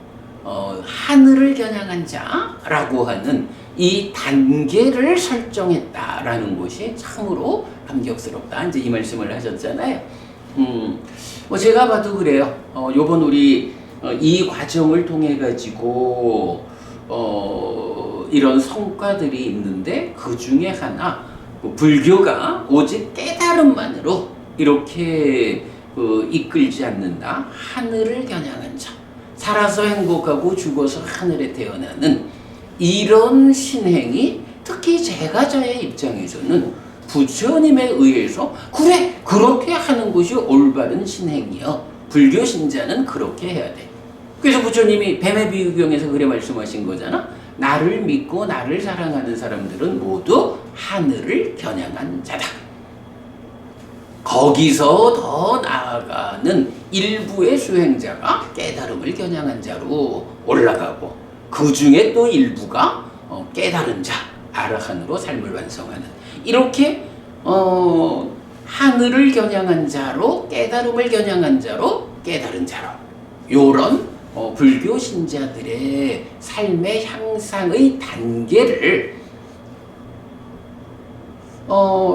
하늘을 겨냥한 자라고 하는 이 단계를 설정했다라는 것이 참으로 감격스럽다. 이제 이 말씀을 하셨잖아요. 뭐 제가 봐도 그래요. 요번 우리 이 과정을 통해 가지고 이런 성과들이 있는데, 그 중에 하나, 불교가 오직 깨달음만으로 이렇게 이끌지 않는다. 하늘을 겨냥한 자, 살아서 행복하고 죽어서 하늘에 태어나는 이런 신행이, 특히 제가 저의 입장에서는 부처님에 의해서 그래, 그렇게 하는 것이 올바른 신행이요, 불교 신자는 그렇게 해야 돼. 그래서 부처님이 뱀의 비유경에서 그래 말씀하신 거잖아. 나를 믿고 나를 사랑하는 사람들은 모두 하늘을 겨냥한 자다. 거기서 더 나아가는 일부의 수행자가 깨달음을 겨냥한 자로 올라가고, 그 중에 또 일부가 깨달은 자, 아라한으로 삶을 완성하는, 이렇게 하늘을 겨냥한 자로, 깨달음을 겨냥한 자로, 깨달은 자로, 요런 불교 신자들의 삶의 향상의 단계를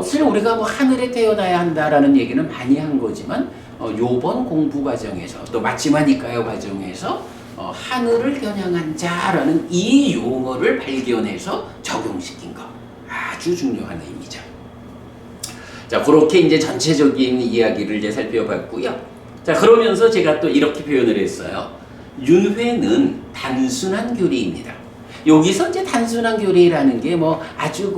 사실 우리가 뭐 하늘에 태어나야 한다라는 얘기는 많이 한 거지만, 요번 공부 과정에서 또 마치마니까요 과정에서 하늘을 겨냥한 자라는 이 용어를 발견해서 적용시킨 거, 아주 중요한 의미죠. 자, 그렇게 이제 전체적인 이야기를 이제 살펴봤고요. 자, 그러면서 제가 또 이렇게 표현을 했어요. 윤회는 단순한 교리입니다. 여기서 이제 단순한 교리라는 게 뭐 아주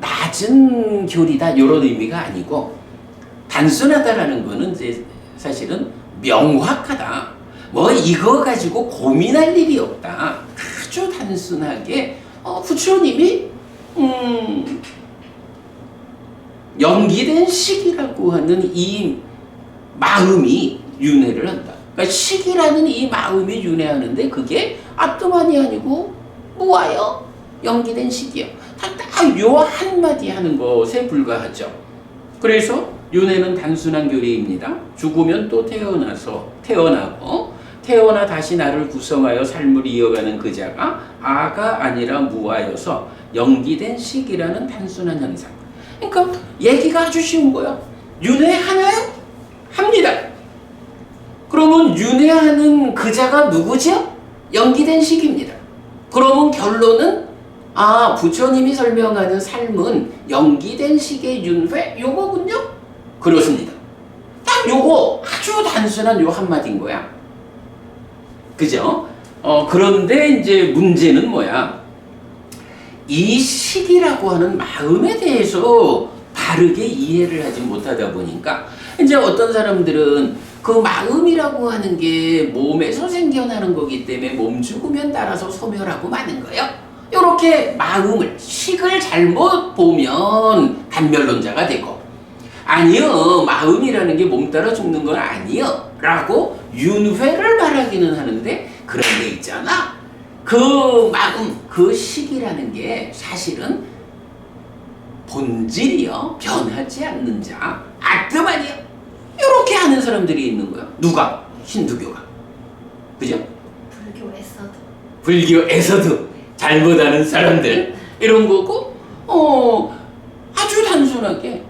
낮은 교리다, 이런 의미가 아니고, 단순하다라는 거는 이제 사실은 명확하다. 뭐 이거 가지고 고민할 일이 없다. 아주 단순하게 부처님이 연기된 시기라고 하는 이 마음이 윤회를 한다. 그러니까 시기라는 이 마음이 윤회하는데, 그게 아뜨만이 아니고 무아요, 연기된 시기요. 딱 요 한마디 하는 것에 불과하죠. 그래서 윤회는 단순한 교리입니다. 죽으면 또 태어나고, 태어나 다시 나를 구성하여 삶을 이어가는 그 자가 아가 아니라 무아여서 연기된 시기라는 단순한 현상. 그러니까 얘기가 아주 쉬운 거야. 윤회하나요? 합니다. 그러면 윤회하는 그 자가 누구죠? 연기된 시기입니다. 그러면 결론은, 부처님이 설명하는 삶은 연기된 시기의 윤회, 요거군요? 그렇습니다. 딱 요거 아주 단순한 요 한마디인 거야. 그죠? 그런데 이제 문제는 뭐야? 이 시기라고 하는 마음에 대해서 바르게 이해를 하지 못하다 보니까, 이제 어떤 사람들은 그 마음이라고 하는 게 몸에서 생겨나는 거기 때문에 몸 죽으면 따라서 소멸하고 마는 거예요. 이렇게 마음을, 식을 잘못 보면 단멸론자가 되고, 아니요, 마음이라는 게 몸 따라 죽는 건 아니요 라고 윤회를 말하기는 하는데, 그런 게 있잖아. 그 마음, 그 식이라는 게 사실은 본질이요, 변하지 않는 자, 아트만이요, 이렇게 하는 사람들이 있는 거야. 누가? 힌두교가. 그죠? 불교에서도 잘못하는 사람들, 이런 거고, 아주 단순하게,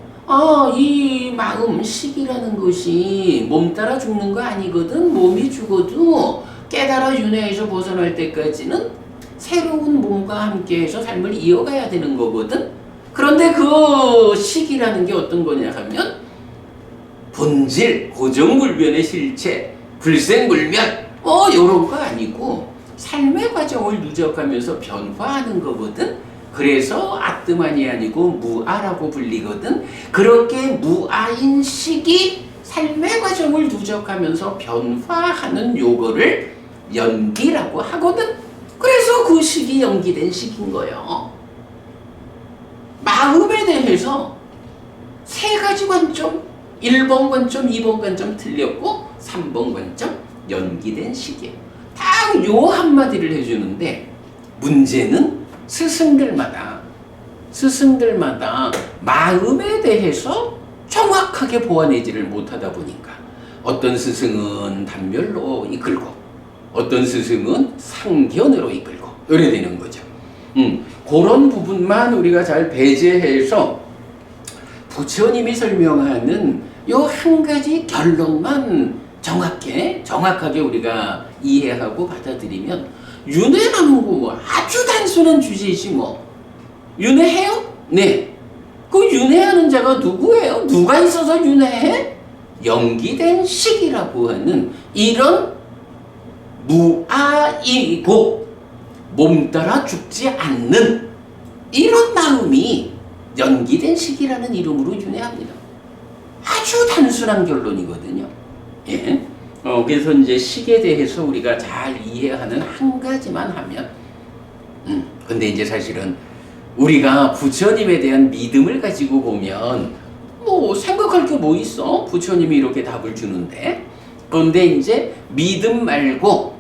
이 마음, 식이라는 것이 몸 따라 죽는 거 아니거든. 몸이 죽어도 깨달아 윤회에서 벗어날 때까지는 새로운 몸과 함께해서 삶을 이어가야 되는 거거든. 그런데 그 식이라는 게 어떤 거냐 하면, 본질, 고정불변의 실체, 불생불멸 요런 거 아니고 삶의 과정을 누적하면서 변화하는 거거든. 그래서 아뜨만이 아니고 무아라고 불리거든. 그렇게 무아인 식이 삶의 과정을 누적하면서 변화하는 요거를 연기라고 하거든. 그래서 그 식이 연기된 식인 거예요. 마음에 대해서 세 가지 관점, 1번 관점, 2번 관점 틀렸고 3번 관점 연기된 식이에요. 딱 요 한마디를 해주는데 문제는 스승들마다 마음에 대해서 정확하게 보완하지를 못하다 보니까 어떤 스승은 단멸로 이끌고 어떤 스승은 상견으로 이끌고 이래 되는 거죠. 그런 부분만 우리가 잘 배제해서 부처님이 설명하는 요 한 가지 결론만 정확하게 우리가 이해하고 받아들이면 윤회라는 거 아주 단순한 주제이지 뭐. 윤회해요? 네. 그 윤회하는 자가 누구예요? 누가 있어서 윤회해? 연기된 식이라고 하는 이런 무아이고 몸 따라 죽지 않는 이런 마음이 연기된 식이라는 이름으로 윤회합니다. 아주 단순한 결론이거든요. 예. 그래서 이제 식에 대해서 우리가 잘 이해하는 한 가지만 하면, 근데 이제 사실은 우리가 부처님에 대한 믿음을 가지고 보면 뭐 생각할 게 뭐 있어? 부처님이 이렇게 답을 주는데. 그런데 이제 믿음 말고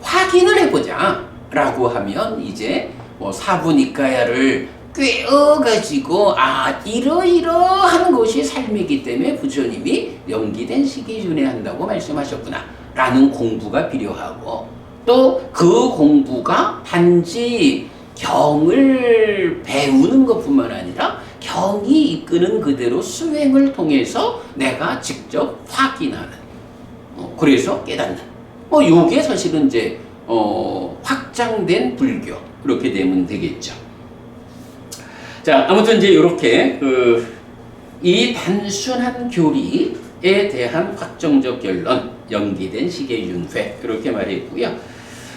확인을 해보자 라고 하면 이제 뭐 사부니까야를 꿰어가지고 이러이러한 것이 삶이기 때문에 부처님이 연기된 식이 윤회한다고 말씀하셨구나 라는 공부가 필요하고, 또 그 공부가 단지 경을 배우는 것뿐만 아니라 경이 이끄는 그대로 수행을 통해서 내가 직접 확인하는, 그래서 깨닫는, 요게 사실은 이제 확장된 불교 그렇게 되면 되겠죠. 자, 아무튼 이제 이렇게 이 단순한 교리에 대한 확정적 결론, 연기된 식의 윤회 그렇게 말했고요.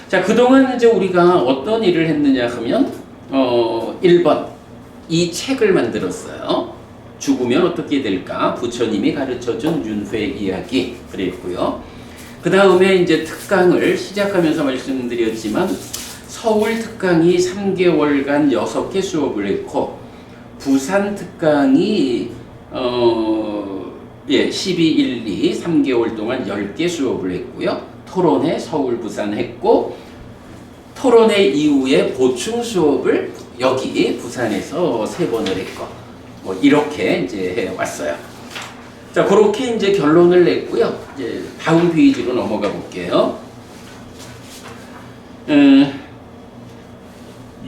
자, 그동안 이제 우리가 어떤 일을 했느냐 하면 1번 이 책을 만들었어요. 죽으면 어떻게 될까? 부처님이 가르쳐준 윤회 이야기 그랬고요. 그 다음에 이제 특강을 시작하면서 말씀드렸지만 서울 특강이 3개월간 6개 수업을 했고 부산 특강이 12, 1, 2, 3개월 동안 10개 수업을 했고요. 토론회 서울, 부산 했고 토론회 이후에 보충 수업을 여기 부산에서 3번을 했고 뭐 이렇게 이제 해왔어요. 자, 그렇게 이제 결론을 냈고요. 이제 다음 페이지로 넘어가 볼게요.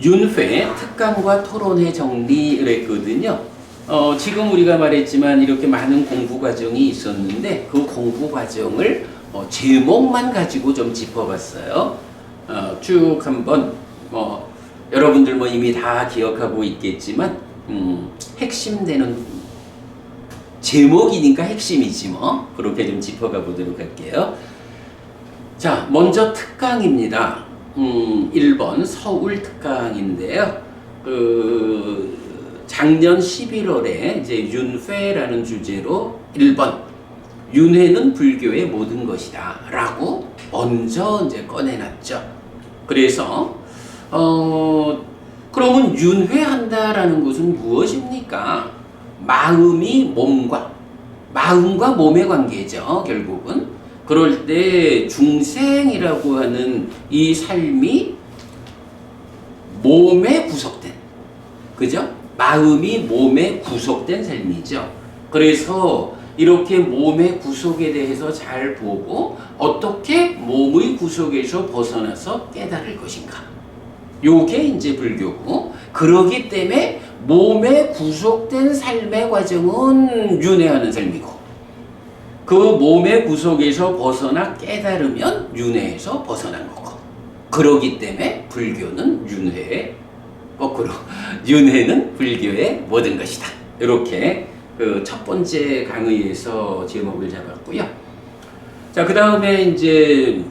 윤회, 특강과 토론회 정리를 했거든요. 지금 우리가 말했지만 이렇게 많은 공부 과정이 있었는데 그 공부 과정을 제목만 가지고 좀 짚어봤어요. 쭉 한번 여러분들 뭐 이미 다 기억하고 있겠지만 핵심되는 제목이니까 핵심이지 뭐 그렇게 좀 짚어가 보도록 할게요. 자, 먼저 특강입니다. 1번 서울 특강인데요. 작년 11월에 이제 윤회라는 주제로 1번 윤회는 불교의 모든 것이다 라고 먼저 이제 꺼내놨죠. 그래서 그러면 윤회한다라는 것은 무엇입니까? 마음과 몸의 관계죠. 결국은 그럴 때 중생이라고 하는 이 삶이 몸에 구속된, 그죠? 마음이 몸에 구속된 삶이죠. 그래서 이렇게 몸의 구속에 대해서 잘 보고 어떻게 몸의 구속에서 벗어나서 깨달을 것인가. 요게 이제 불교고, 그러기 때문에 몸에 구속된 삶의 과정은 윤회하는 삶이고, 그 몸의 구속에서 벗어나 깨달으면 윤회에서 벗어난 거고, 그러기 때문에 불교는 윤회의 거꾸로 윤회는 불교의 모든 것이다. 이렇게 그 첫 번째 강의에서 제목을 잡았고요. 자, 그 다음에 이제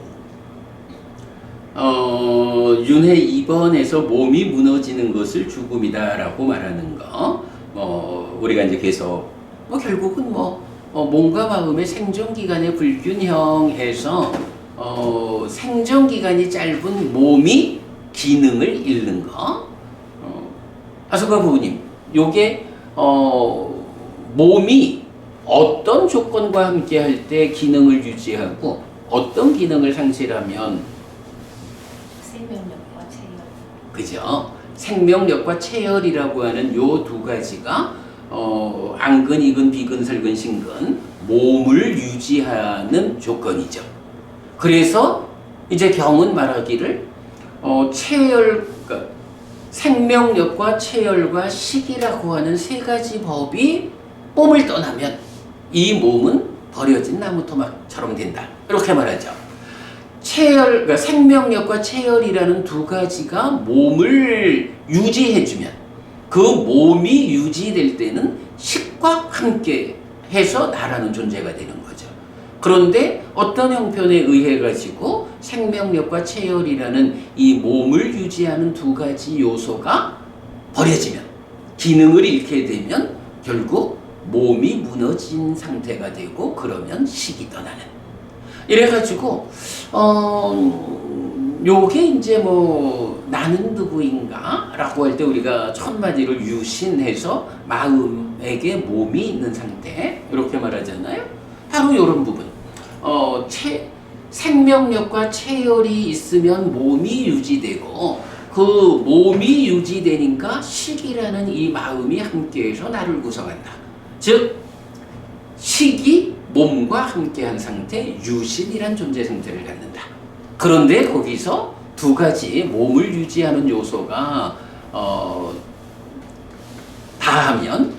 윤회 2번에서 몸이 무너지는 것을 죽음이다라고 말하는 거. 우리가 이제 계속 결국은 몸과 마음의 생존 기간의 불균형해서 생존 기간이 짧은 몸이 기능을 잃는 거. 아소가 부부님, 요게 몸이 어떤 조건과 함께 할 때 기능을 유지하고 어떤 기능을 상실하면 생명력과 체력. 그죠? 생명력과 체열이라고 하는 요 두 가지가 안근, 이근, 비근, 설근, 신근 몸을 유지하는 조건이죠. 그래서 이제 경은 말하기를 체열, 그러니까 생명력과 체열과 식이라고 하는 세 가지 법이 몸을 떠나면 이 몸은 버려진 나무토막처럼 된다. 이렇게 말하죠. 그러니까 생명력과 체열이라는 두 가지가 몸을 유지해주면 그 몸이 유지될 때는 식과 함께 해서 나라는 존재가 되는 거죠. 그런데 어떤 형편에 의해 가지고 생명력과 체열이라는 이 몸을 유지하는 두 가지 요소가 버려지면, 기능을 잃게 되면 결국 몸이 무너진 상태가 되고, 그러면 식이 떠나는. 이래가지고 요게 이제 나는 누구인가? 라고 할 때 우리가 첫마디로 유신해서 마음에게 몸이 있는 상태, 이렇게 말하잖아요. 바로 이런 부분. 생명력과 체열이 있으면 몸이 유지되고, 그 몸이 유지되니까 식이라는 이 마음이 함께해서 나를 구성한다. 즉, 식이 몸과 함께한 상태, 유신이란 존재 상태를 갖는다. 그런데 거기서 두 가지 몸을 유지하는 요소가 다하면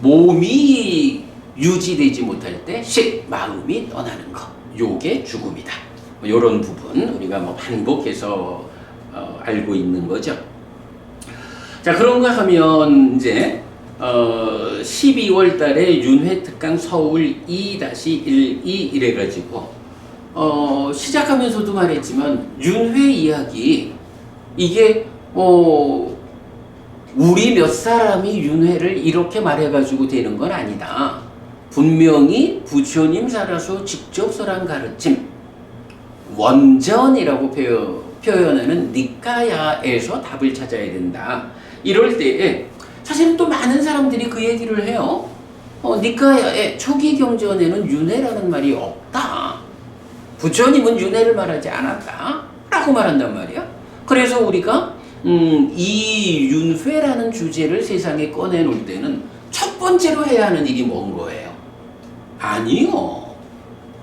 몸이 유지되지 못할 때 식, 마음이 떠나는 것. 요게 죽음이다. 요런 부분 우리가 반복해서 알고 있는 거죠. 자, 그런가 하면 이제 12월 달에 윤회 특강 서울 2-12 이래가지고 시작하면서도 말했지만 윤회 이야기, 이게 우리 몇 사람이 윤회를 이렇게 말해가지고 되는 건 아니다. 분명히 부처님 살아서 직접 설한 가르침, 원전이라고 표현하는 니까야에서 답을 찾아야 된다. 이럴 때에 사실은 또 많은 사람들이 그 얘기를 해요. 니까야의 초기 경전에는 윤회라는 말이 없다. 부처님은 윤회를 말하지 않았다. 라고 말한단 말이야. 그래서 우리가 이 윤회라는 주제를 세상에 꺼내놓을 때는 첫 번째로 해야 하는 일이 뭔 거예요? 아니요.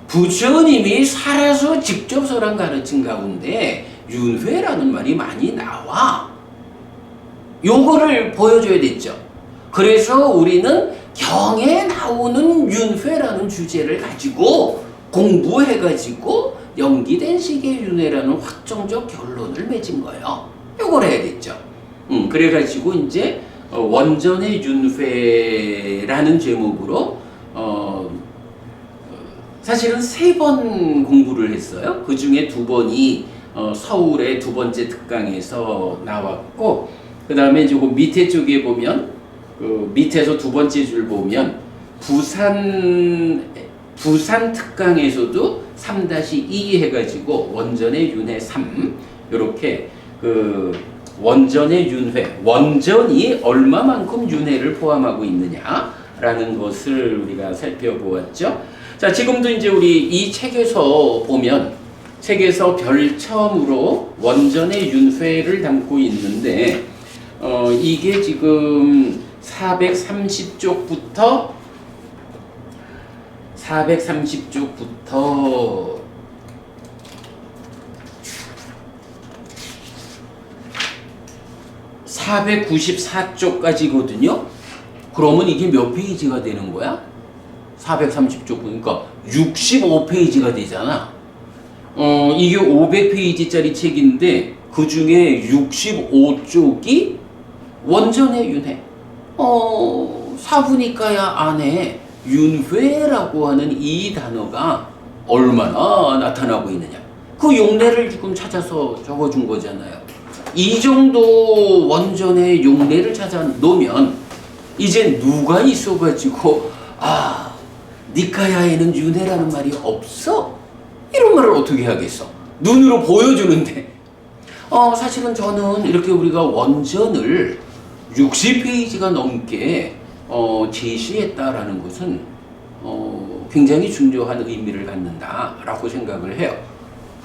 부처님이 살아서 직접 설한 가르침 가운데 윤회라는 말이 많이 나와. 요거를 보여줘야 됐죠. 그래서 우리는 경에 나오는 윤회라는 주제를 가지고 공부해가지고 연기된 식의 윤회라는 확정적 결론을 맺은 거예요. 요걸 해야 됐죠. 그래가지고 이제 원전의 윤회라는 제목으로 사실은 3번 공부를 했어요. 그 중에 2번이 서울의 두 번째 특강에서 나왔고, 그 다음에 조금 밑에 쪽에 보면 그 밑에서 두 번째 줄 보면 부산 특강에서도 3-2 해가지고 원전의 윤회 3 이렇게 그 원전의 윤회, 원전이 얼마만큼 윤회를 포함하고 있느냐라는 것을 우리가 살펴보았죠. 자, 지금도 이제 우리 이 책에서 보면 책에서 별첨으로 원전의 윤회를 담고 있는데 이게 지금 430쪽부터 494쪽까지거든요. 그러면 이게 몇 페이지가 되는 거야? 430쪽 보니까 65페이지가 되잖아. 이게 500페이지짜리 책인데 그 중에 65쪽이 원전의 윤회. 사부니까야 안에 윤회라고 하는 이 단어가 얼마나 나타나고 있느냐. 그 용례를 지금 찾아서 적어준 거잖아요. 이 정도 원전의 용례를 찾아 놓으면 이제 누가 있어가지고 니카야에는 윤회라는 말이 없어? 이런 말을 어떻게 하겠어? 눈으로 보여주는데. 사실은 저는 이렇게 우리가 원전을 60페이지가 넘게 제시했다라는 것은 굉장히 중요한 의미를 갖는다라고 생각을 해요.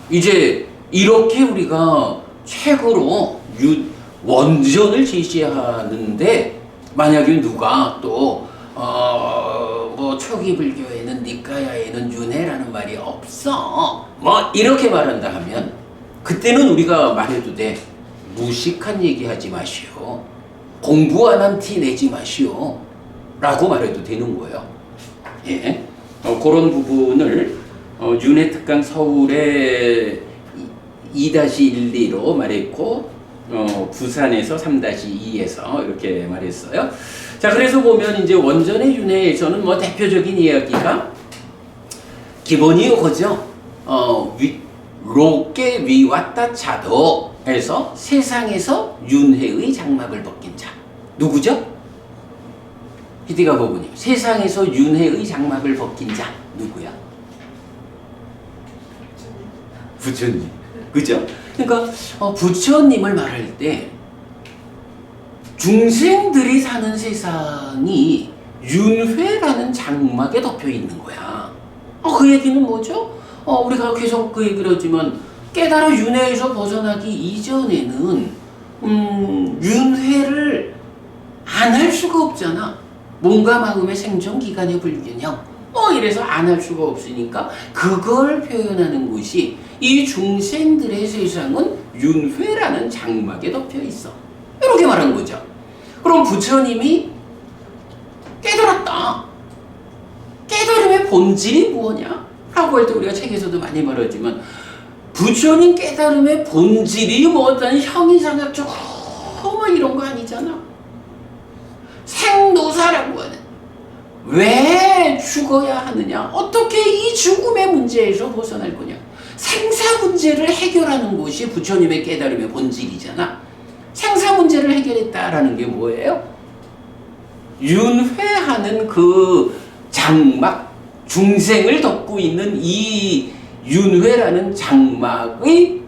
이제 이렇게 우리가 책으로 원전을 제시하는데 만약에 누가 또 뭐 초기 불교에는 니카야에는 윤회라는 말이 없어 뭐 이렇게 말한다 하면 그때는 우리가 말해도 돼. 무식한 얘기하지 마시오. 공부 안 한 티 내지 마시오. 라고 말해도 되는 거예요. 예. 그런 부분을 윤회특강 서울의 2-12로 말했고 부산에서 3-2에서 이렇게 말했어요. 자, 그래서 보면 이제 원전의 윤회에서는 뭐 대표적인 이야기가 기본이 이거죠. 로께 위왔다 차도에서 세상에서 윤회의 장막을 벗긴 자. 누구죠? 히디가 고부님. 세상에서 윤회의 장막을 벗긴 자. 누구야? 부처님. 그죠? 그러니까 부처님을 말할 때 중생들이 사는 세상이 윤회라는 장막에 덮여 있는 거야. 그 얘기는 뭐죠? 우리가 계속 그 얘기를 하지만 깨달아 윤회에서 벗어나기 이전에는 윤회를 안 할 수가 없잖아. 몸과 마음의 생존기간의 불균형 이래서 안 할 수가 없으니까 그걸 표현하는 것이 이 중생들의 세상은 윤회라는 장막에 덮여 있어. 이렇게 말한 거죠. 그럼 부처님이 깨달았다. 깨달음의 본질이 뭐냐? 라고 할 때 우리가 책에서도 많이 말하지만 부처님 깨달음의 본질이 뭐든 형이상학적 뭐 이런 거 아니잖아. 생노사라고 하는 왜 죽어야 하느냐? 어떻게 이 죽음의 문제에서 벗어날 거냐? 생사 문제를 해결하는 것이 부처님의 깨달음의 본질이잖아. 생사 문제를 해결했다라는 게 뭐예요? 윤회하는 그 장막, 중생을 덮고 있는 이 윤회라는 장막의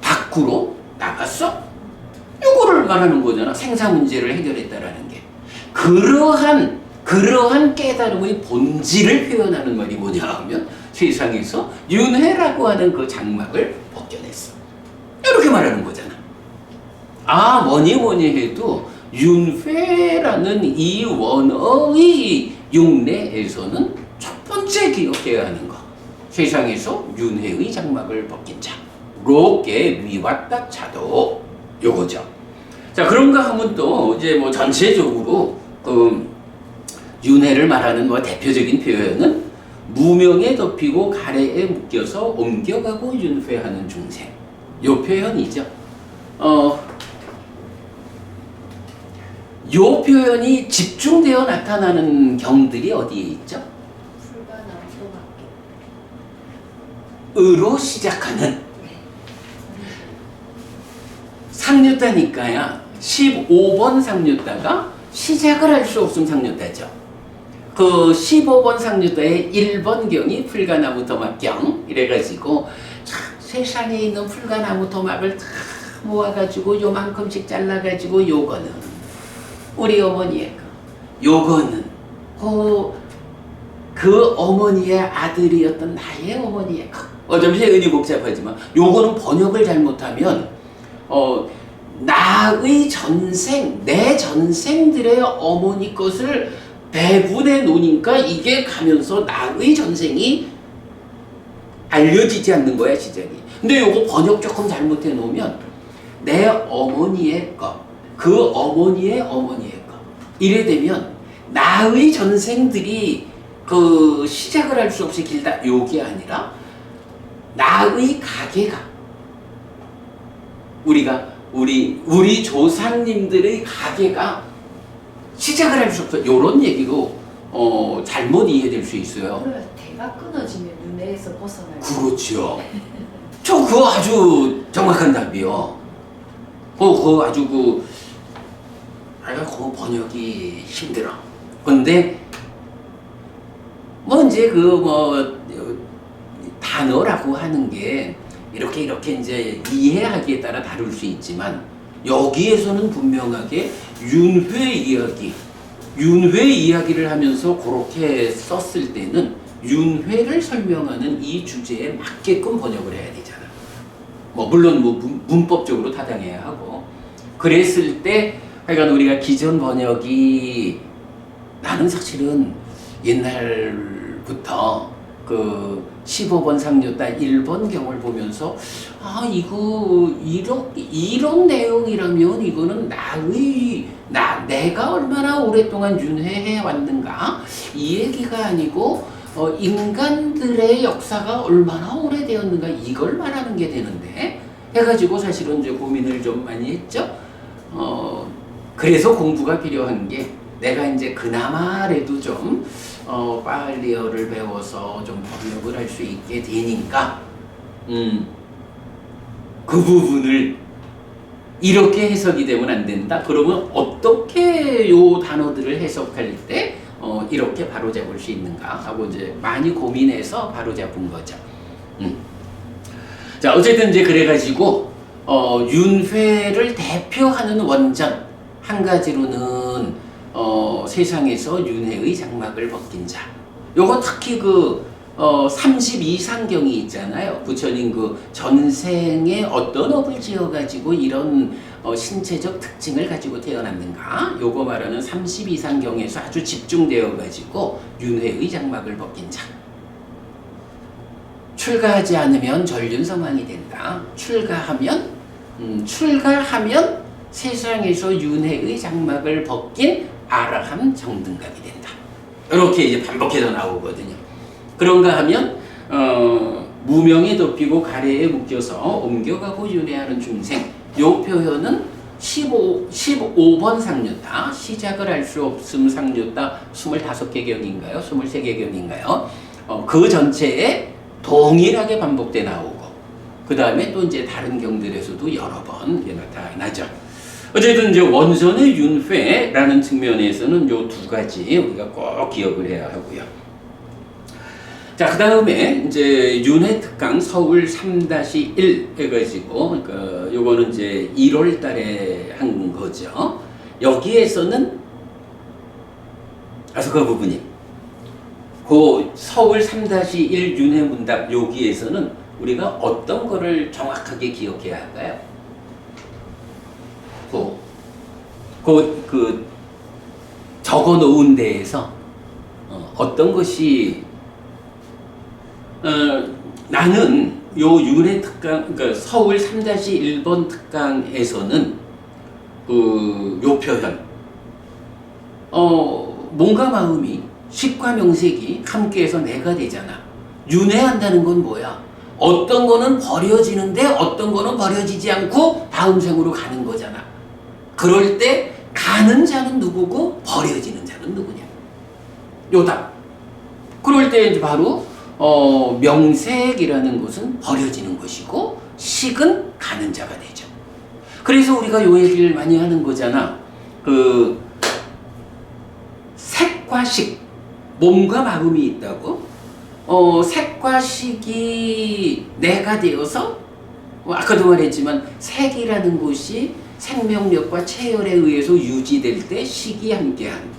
밖으로 나갔어? 이거를 말하는 거잖아. 생사 문제를 해결했다라는 게. 그러한 깨달음의 본질을 표현하는 말이 뭐냐 하면 세상에서 윤회라고 하는 그 장막을 벗겨냈어. 이렇게 말하는 거잖아. 뭐니 해도 윤회라는 이 원어의 용례에서는 첫 번째 기억해야 하는 거. 세상에서 윤회의 장막을 벗긴 자. 로께 위왔다 차도. 요거죠. 자, 그런가 하면 또 이제 뭐 전체적으로 윤회를 말하는 뭐 대표적인 표현은 무명에 덮이고 가래에 묶여서 옮겨가고 윤회하는 중생. 요 표현이죠. 요 표현이 집중되어 나타나는 경들이 어디에 있죠? 으로 시작하는 상류다니까야 15번 상류다가 시작을 할 수 없음 상류다죠. 그 15번 상류다의 1번 경이 풀가나무 토막경 이래가지고 세상에 있는 풀가나무 토막을 다 모아가지고 요만큼씩 잘라가지고 요거는 우리 어머니의 거, 요거는 그 어머니의 아들이었던 나의 어머니의 거. 좀 표현이 복잡하지만 요거는 번역을 잘못하면 나의 전생, 내 전생들의 어머니 것을 배분해 놓으니까 이게 가면서 나의 전생이 알려지지 않는 거야, 시작이. 근데 요거 번역 조금 잘못해 놓으면 내 어머니의 것, 그 어머니의 어머니의 것. 이래 되면 나의 전생들이 그 시작을 할 수 없이 길다. 요게 아니라 나의 가계가 우리 조상님들의 가계가 시작을 할 수 없어. 이런 얘기로 잘못 이해될 수 있어요. 그래, 대가 끊어지면 윤회에서 벗어나요. 그렇죠. 저 그거 아주 정확한 답이요. 그거 아주 그거 번역이 힘들어. 근데 뭐 이제 단어라고 하는 게 이렇게 이제 이해하기에 따라 다를 수 있지만 여기에서는 분명하게 윤회 이야기를 하면서 그렇게 썼을 때는 윤회를 설명하는 이 주제에 맞게끔 번역을 해야 되잖아. 물론 문법적으로 타당해야 하고. 그랬을 때 하여간 우리가 기존 번역이 나는 사실은 옛날부터 15번 상류따 1번 경을 보면서 이거 이런 내용이라면 이거는 내가 얼마나 오랫동안 윤회해 왔는가 이 얘기가 아니고 인간들의 역사가 얼마나 오래되었는가 이걸 말하는 게 되는데 해가지고 사실은 이제 고민을 좀 많이 했죠. 그래서 공부가 필요한 게 내가 이제 그나마라도 좀 빨리어를 배워서 좀 번역을 할 수 있게 되니까 그 부분을 이렇게 해석이 되면 안 된다. 그러면 어떻게 요 단어들을 해석할 때 이렇게 바로잡을 수 있는가 하고 이제 많이 고민해서 바로잡은 거죠. 자, 어쨌든 이제 그래가지고 윤회를 대표하는 원전 한 가지로는 세상에서 윤회의 장막을 벗긴 자. 요거 특히 32상경이 있잖아요. 부처님 전생에 어떤 업을 지어가지고 이런 신체적 특징을 가지고 태어났는가. 요거 말하는 32상경에서 아주 집중되어가지고 윤회의 장막을 벗긴 자. 출가하지 않으면 전륜성왕이 된다. 출가하면 세상에서 윤회의 장막을 벗긴 아라함 정등각이 된다. 이렇게 이제 반복해서 나오거든요. 그런가 하면 무명에 덮이고 가래에 묶여서 옮겨가고 윤회하는 중생. 요 표현은 15번 상류따 시작을 할 수 없음 상류따 25개 경인가요? 23개 경인가요? 그 전체에 동일하게 반복돼 나오고 그 다음에 또 이제 다른 경들에서도 여러 번 나타나죠. 어쨌든 이제 원선의 윤회라는 측면에서는 요 두 가지 우리가 꼭 기억을 해야 하고요. 자, 그 다음에 이제 윤회 특강 서울 3-1 해가지고 요거는 이제 1월 달에 한 거죠. 여기에서는 그 부분이 서울 3-1 윤회 문답 여기에서는 우리가 어떤 거를 정확하게 기억해야 할까요? 적어 놓은 데에서 어떤 것이 나는 요 윤회 특강 서울 3-1번 특강에서는 요 표현 몸과 마음이 식과 명색이 함께해서 내가 되잖아. 윤회한다는 건 뭐야? 어떤 거는 버려지는데 어떤 거는 버려지지 않고 다음 생으로 가는 거잖아. 그럴 때 가는 자는 누구고 버려지는 자는 누구냐? 요다. 그럴 때 이제 바로 명색이라는 것은 버려지는 것이고 식은 가는 자가 되죠. 그래서 우리가 요 얘기를 많이 하는 거잖아. 색과 식, 몸과 마음이 있다고. 색과 식이 내가 되어서 아까도 말했지만 색이라는 것이 생명력과 체열에 의해서 유지될 때 식이 함께한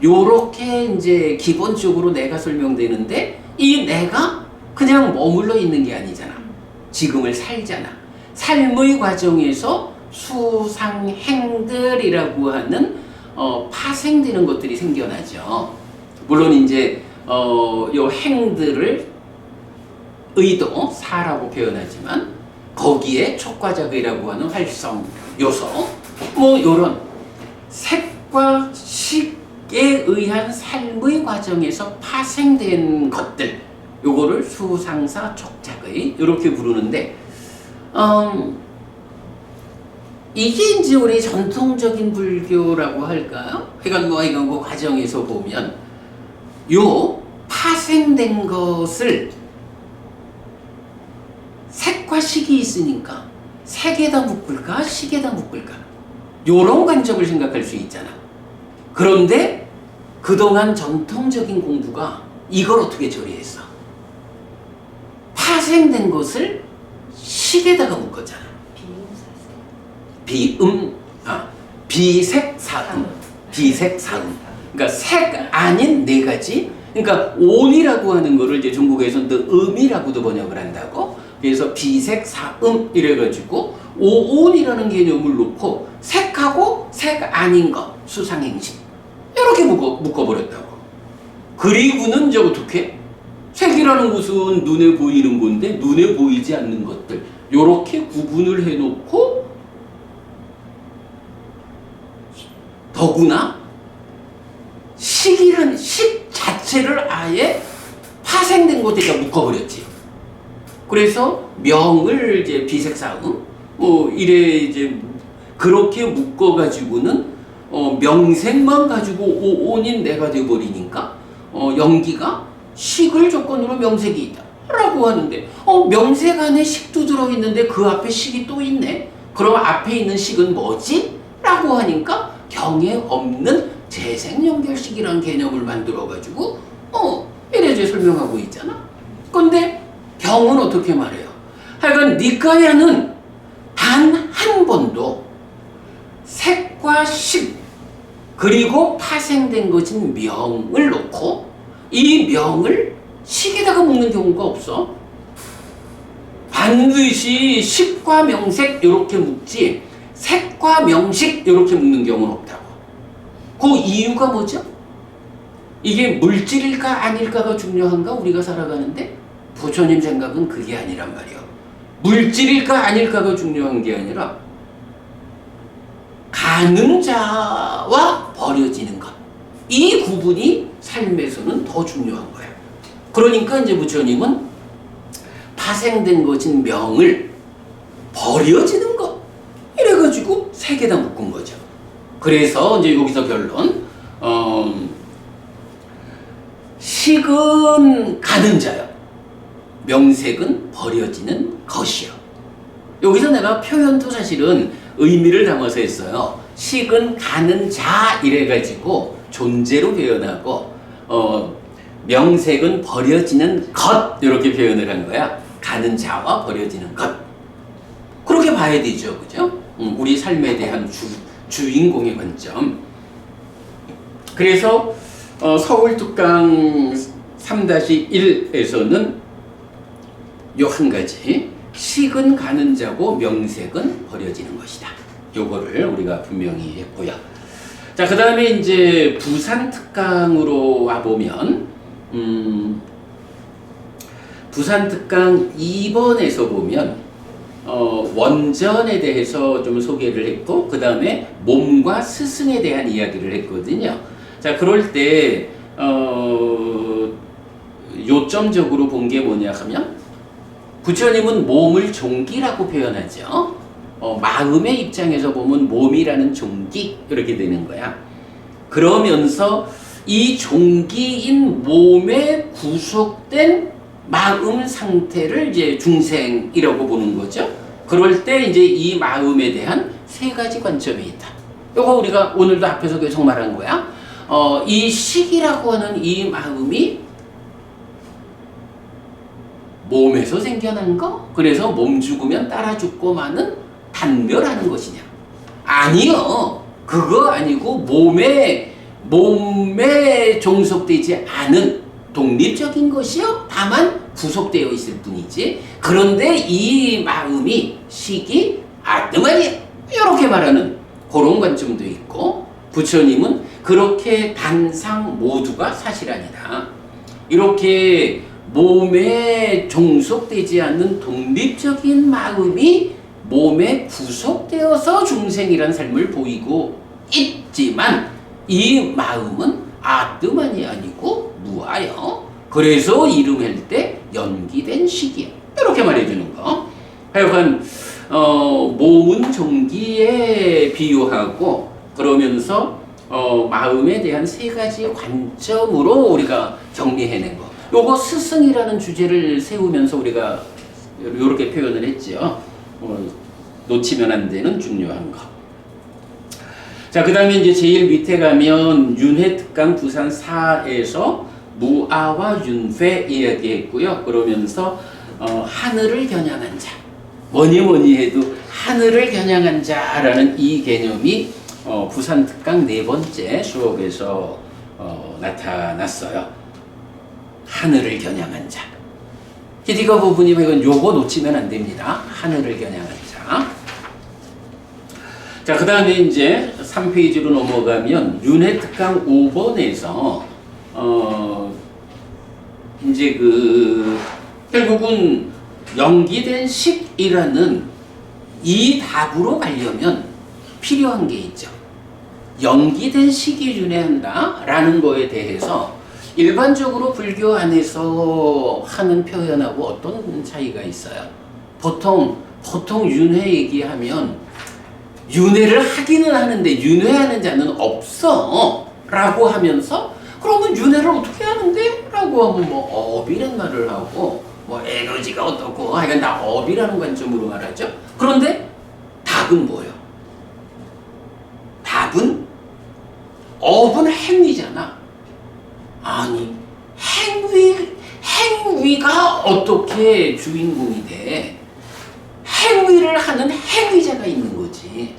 요렇게 이제 기본적으로 내가 설명되는데 이 내가 그냥 머물러 있는 게 아니잖아. 지금을 살잖아. 삶의 과정에서 수상행들이라고 하는 파생되는 것들이 생겨나죠. 물론 이제 요 행들을 의도 사라고 표현하지만 거기에 촉과작이라고 하는 활성 요소 요런 색과 식에 의한 삶의 과정에서 파생된 것들 요거를 수상사 촉작의 이렇게 부르는데 이게 이제 우리 전통적인 불교라고 할까요? 그러니까 뭐 이건 그 과정에서 보면 요 파생된 것을 색과 식이 있으니까 색에다 묶을까 식에다 묶을까 요런 관점을 생각할 수 있잖아. 그런데 그동안 전통적인 공부가 이걸 어떻게 처리했어? 파생된 것을 식에다가 묶었잖아. 비색사음. 비색사음. 그러니까 색 아닌 네 가지. 그러니까 온이라고 하는 거를 이제 중국에서는 음이라고도 번역을 한다고. 그래서 비색사음 이래가지고 오온이라는 개념을 놓고 색하고 색 아닌 것 수상행식 이렇게 묶어버렸다고. 그리고는 이제 어떻게? 색이라는 것은 눈에 보이는 건데 눈에 보이지 않는 것들 이렇게 구분을 해놓고 더구나 식이란 식 자체를 아예 파생된 곳에다 묶어버렸지. 그래서 명을 이제 비색사음 뭐 이래 이제 그렇게 묶어가지고는 명색만 가지고 오온인 내가 되어버리니까 연기가 식을 조건으로 명색이 있다 라고 하는데 명색 안에 식도 들어있는데 그 앞에 식이 또 있네. 그럼 앞에 있는 식은 뭐지? 라고 하니까 경에 없는 재생연결식이라는 개념을 만들어가지고 이래 설명하고 있잖아. 근데 경은 어떻게 말해요? 하여간 니까야는 단 한 번도 색과 식 그리고 파생된 것인 명을 놓고 이 명을 식에다가 묶는 경우가 없어. 반드시 식과 명색 이렇게 묶지 색과 명식 이렇게 묶는 경우는 없다고. 그 이유가 뭐죠? 이게 물질일까 아닐까가 중요한가 우리가 살아가는데? 부처님 생각은 그게 아니란 말이야. 물질일까 아닐까가 중요한 게 아니라 가는 자와 버려지는 것. 이 구분이 삶에서는 더 중요한 거야. 그러니까 이제 부처님은 파생된 것인 명을 버려지는 것. 이래가지고 색에다 묶은 거죠. 그래서 이제 여기서 결론. 식은 가는 자요. 명색은 버려지는 것이요. 여기서 내가 표현도 사실은 의미를 담아서 했어요. 식은 가는 자 이래가지고 존재로 표현하고 명색은 버려지는 것 이렇게 표현을 한 거야. 가는 자와 버려지는 것. 그렇게 봐야 되죠. 그죠? 우리 삶에 대한 주인공의 관점. 그래서 서울특강 3-1에서는 요 한 가지 식은 가는 자고 명색은 버려지는 것이다. 요거를 우리가 분명히 했고요. 자, 그 다음에 이제 부산 특강으로 와보면 부산 특강 2번에서 보면 원전에 대해서 좀 소개를 했고 그 다음에 몸과 스승에 대한 이야기를 했거든요. 자, 그럴 때 요점적으로 본 게 뭐냐 하면 부처님은 몸을 종기라고 표현하죠. 마음의 입장에서 보면 몸이라는 종기 이렇게 되는 거야. 그러면서 이 종기인 몸에 구속된 마음 상태를 이제 중생이라고 보는 거죠. 그럴 때 이제 이 마음에 대한 세 가지 관점이 있다. 이거 우리가 오늘도 앞에서 계속 말한 거야. 이 식이라고 하는 이 마음이 몸에서 생겨난 거? 그래서 몸 죽으면 따라 죽고 마는 단멸하는 것이냐? 아니요. 그거 아니고 몸에 종속되지 않은 독립적인 것이요. 다만 구속되어 있을 뿐이지. 그런데 이 마음이 식이 아뜨마니야. 이렇게 말하는 그런 관점도 있고 부처님은 그렇게 단상 모두가 사실 아니다. 이렇게 몸에 종속되지 않는 독립적인 마음이 몸에 구속되어서 중생이란 삶을 보이고 있지만 이 마음은 아뜨만이 아니고 무아요. 그래서 이름할 때 연기된 식이야. 이렇게 말해주는 거. 하여간 몸은 종기에 비유하고 그러면서 마음에 대한 세 가지 관점으로 우리가 정리해낸 거. 요거 스승이라는 주제를 세우면서 우리가 이렇게 표현을 했죠. 놓치면 안 되는 중요한 거. 자, 그 다음에 이제 제일 밑에 가면 윤회 특강 부산 4에서 무아와 윤회 이야기했고요. 그러면서 하늘을 겨냥한 자. 뭐니 해도 하늘을 겨냥한 자라는 이 개념이 부산 특강 4번째 수업에서 나타났어요. 하늘을 겨냥한 자. 히디거 부부님 이건 요거 놓치면 안 됩니다. 하늘을 겨냥한 자. 자, 그 다음에 이제 3페이지로 넘어가면 윤회 특강 5번에서 이제 결국은 연기된 식이라는 이 답으로 가려면 필요한 게 있죠. 연기된 식이 윤회한다 라는 거에 대해서 일반적으로 불교 안에서 하는 표현하고 어떤 차이가 있어요? 보통 윤회 얘기하면 윤회를 하기는 하는데 윤회하는 자는 없어 라고 하면서 그러면 윤회를 어떻게 하는데? 라고 하면 뭐 업이란 말을 하고 뭐 에너지가 어떻고 하여간 다 업이라는 관점으로 말하죠. 그런데 답은 뭐예요? 답은 업은 행위잖아. 아니 행위가 어떻게 주인공이 돼? 행위를 하는 행위자가 있는 거지.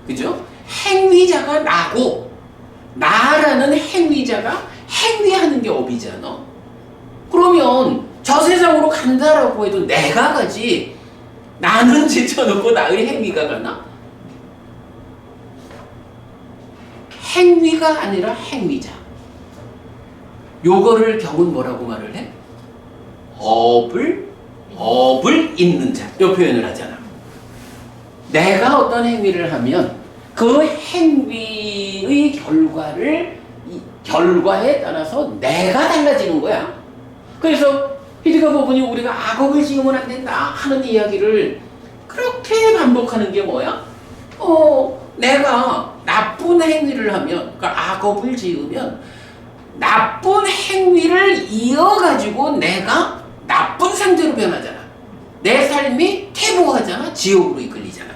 그죠? 행위자가 나고 나라는 행위자가 행위하는 게 업이잖아. 그러면 저 세상으로 간다라고 해도 내가 가지 나는 제쳐놓고 나의 행위가 가나? 행위가 아니라 행위자. 요거를 경은 뭐라고 말을 해? 업을 잇는 자. 요 표현을 하잖아. 내가 어떤 행위를 하면 그 행위의 결과에 따라서 내가 달라지는 거야. 그래서 히디가 부분이 우리가 악업을 지으면 안 된다 하는 이야기를 그렇게 반복하는 게 뭐야? 내가 나쁜 행위를 하면, 그러니까 악업을 지으면 나쁜 행위를 이어가지고 내가 나쁜 상태로 변하잖아. 내 삶이 퇴보하잖아. 지옥으로 이끌리잖아.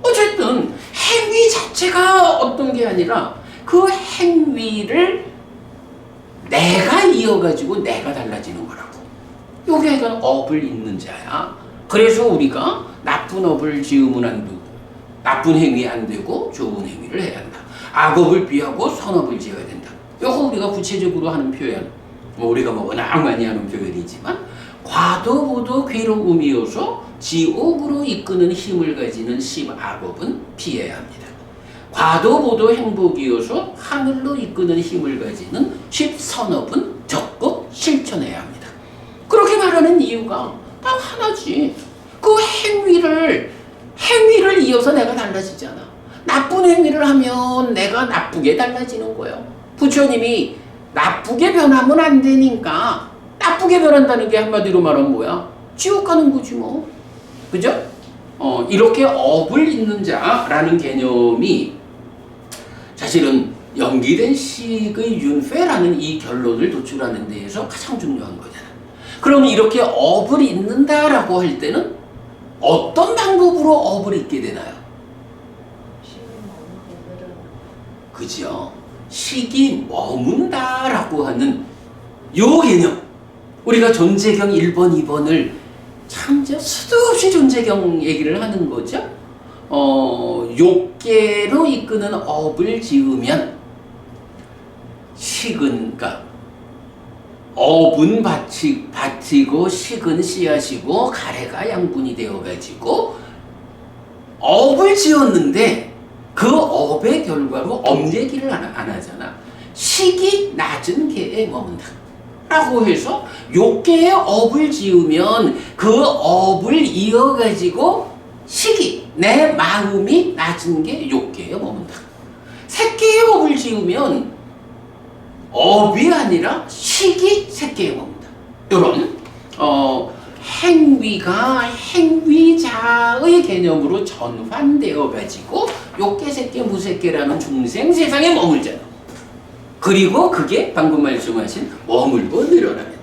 어쨌든 행위 자체가 어떤 게 아니라 그 행위를 내가 이어가지고 내가 달라지는 거라고. 요게 약간 업을 잇는 자야. 그래서 우리가 나쁜 업을 지으면 안 되고 나쁜 행위 안 되고 좋은 행위를 해야 한다. 악업을 피하고 선업을 지어야 된다. 요거 우리가 구체적으로 하는 표현. 우리가 워낙 많이 하는 표현이지만 과도보도 괴로움이어서 지옥으로 이끄는 힘을 가지는 악업은 피해야 합니다. 과도보도 행복이어서 하늘로 이끄는 힘을 가지는 선업은 적극 실천해야 합니다. 그렇게 말하는 이유가 딱 하나지. 그 행위를 이어서 내가 달라지잖아. 나쁜 행위를 하면 내가 나쁘게 달라지는 거예요. 부처님이 나쁘게 변하면 안 되니까 나쁘게 변한다는 게 한마디로 말하면 뭐야? 지옥 가는 거지 뭐. 그죠? 이렇게 업을 잇는 자라는 개념이 사실은 연기된 식의 윤회라는 이 결론을 도출하는 데에서 가장 중요한 거잖아. 그러면 이렇게 업을 잇는다라고 할 때는 어떤 방법으로 업을 잇게 되나요? 그죠? 식이 머문다라고 하는 요 개념. 우리가 존재경 1번, 2번을 참 수도 없이 존재경 얘기를 하는 거죠. 욕계로 이끄는 업을 지으면 식은, 그러니까 업은 밭이고 식은 씨앗이고 가래가 양분이 되어가지고 업을 지었는데 그 업의 결과로 업 얘기를 안 하잖아. 식이 낮은 계에 머문다 라고 해서 욕계에 업을 지으면 그 업을 이어가지고 식이, 내 마음이 낮은 게 욕계에 머문다. 색계에 업을 지으면 업이 아니라 식이 색계에 머문다. 이런 행위가 행위자의 개념으로 전환되어 가지고 요깨새끼 무새끼라는 중생 세상에 머물잖아. 그리고 그게 방금 말씀하신 머물고 늘어나면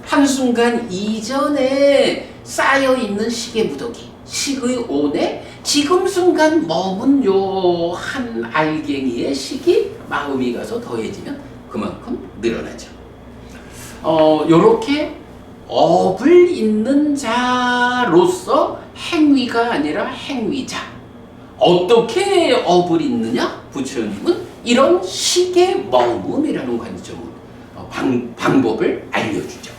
한순간 이전에 쌓여있는 식의 무더기, 식의 온에 지금 순간 머문 요 한 알갱이의 식이 마음이 가서 더해지면 그만큼 늘어나죠. 요렇게 업을 잇는 자로서 행위가 아니라 행위자. 어떻게 업을 잇느냐? 부처님은 이런 식의 머금이라는 관점으로 방법을 알려주죠.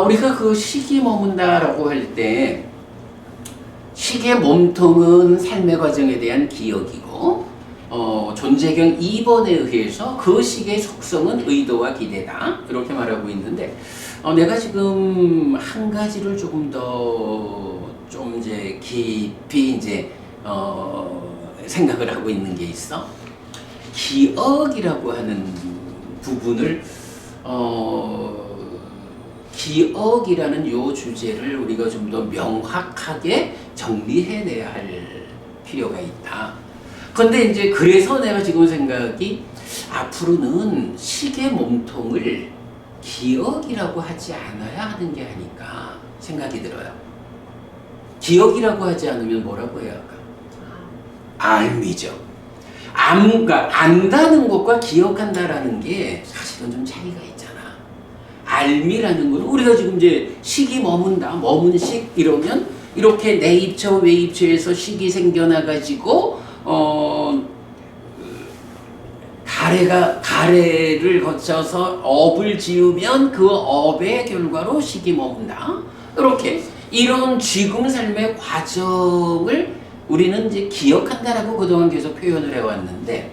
우리가 그 식이 머문다라고 할 때 식의 몸통은 삶의 과정에 대한 기억이고 존재경 2번에 의해서 그 식의 속성은 의도와 기대다 이렇게 말하고 있는데 내가 지금 한 가지를 조금 더 좀 이제 깊이 이제 생각을 하고 있는 게 있어. 기억이라고 하는 부분을 기억이라는 요 주제를 우리가 좀 더 명확하게 정리해내야 할 필요가 있다. 근데 이제 그래서 내가 지금 생각이 앞으로는 식의 몸통을 기억이라고 하지 않아야 하는 게 아닐까 생각이 들어요. 기억이라고 하지 않으면 뭐라고 해야 할까? 알미죠. 그러니까 안다는 것과 기억한다라는 게 사실은 좀 차이가 있잖아. 알미라는 거는 우리가 지금 이제 식이 머문다, 머문 식 이러면 이렇게 내입처 외입처에서 식이 생겨나가지고 가래를 거쳐서 업을 지으면 그 업의 결과로 식이 머문다. 이렇게 이런 지금 삶의 과정을 우리는 이제 기억한다라고 그동안 계속 표현을 해왔는데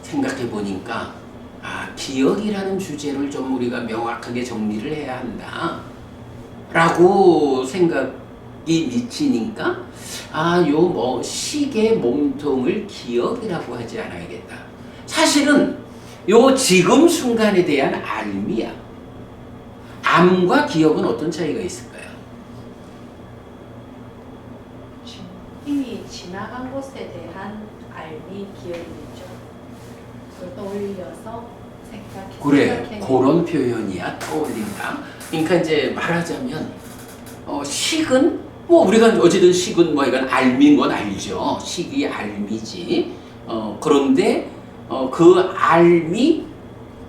생각해 보니까 기억이라는 주제를 좀 우리가 명확하게 정리를 해야 한다 라고 생각이 미치니까 요 식의 몸통을 기억이라고 하지 않아야겠다. 사실은 요 지금 순간에 대한 알미야. 암과 기억은 어떤 차이가 있을까요? 이미 지나간 곳에 대한 알미, 기억이죠. 그걸 떠올려서 그래, 그런 표현이야. 떠올린다. 그러니까 이제 말하자면 식은 우리가 어쨌든 식은 이건 알미인 건 알죠. 식이 알미지. 그런데 그 알미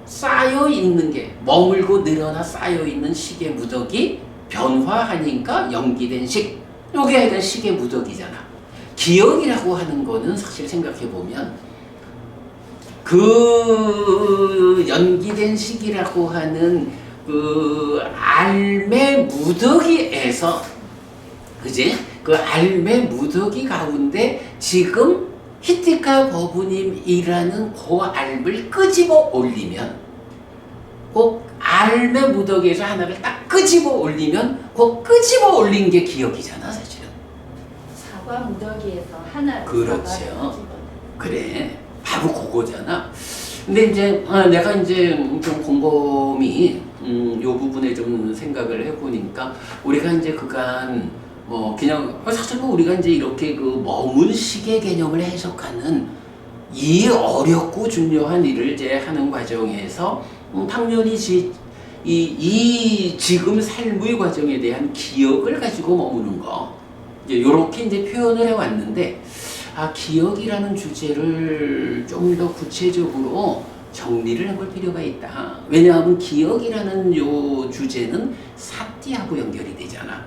쌓여 있는 게 머물고 늘어나 쌓여 있는 식의 무더기 변화하니까 연기된 식. 요게 약간 식의 무더기잖아. 기억이라고 하는 거는 사실 생각해 보면 그 연기된 식이라고 하는 그 알매 무더기에서 그지? 그 알매 무더기 가운데 지금 히티카 버부님이라는 그 알을 끄집어 올리면 그 알매 무더기에서 하나를 딱 끄집어 올리면 그 끄집어 올린 게 기억이잖아 사실은. 사과 무더기에서 하나를 그렇죠. 그래. 바로 그거잖아. 근데 이제 내가 이제 좀 곰곰이 요 부분에 좀 생각을 해보니까 우리가 이제 그간 그냥 사실 우리가 이제 이렇게 그 머문 식의 개념을 해석하는 이 어렵고 중요한 일을 이제 하는 과정에서 당연히 이 지금 삶의 과정에 대한 기억을 가지고 머무는 거 이제 요렇게 이제 표현을 해왔는데 기억이라는 주제를 좀 더 구체적으로 정리를 해볼 필요가 있다. 왜냐하면 기억이라는 요 주제는 사띠하고 연결이 되잖아.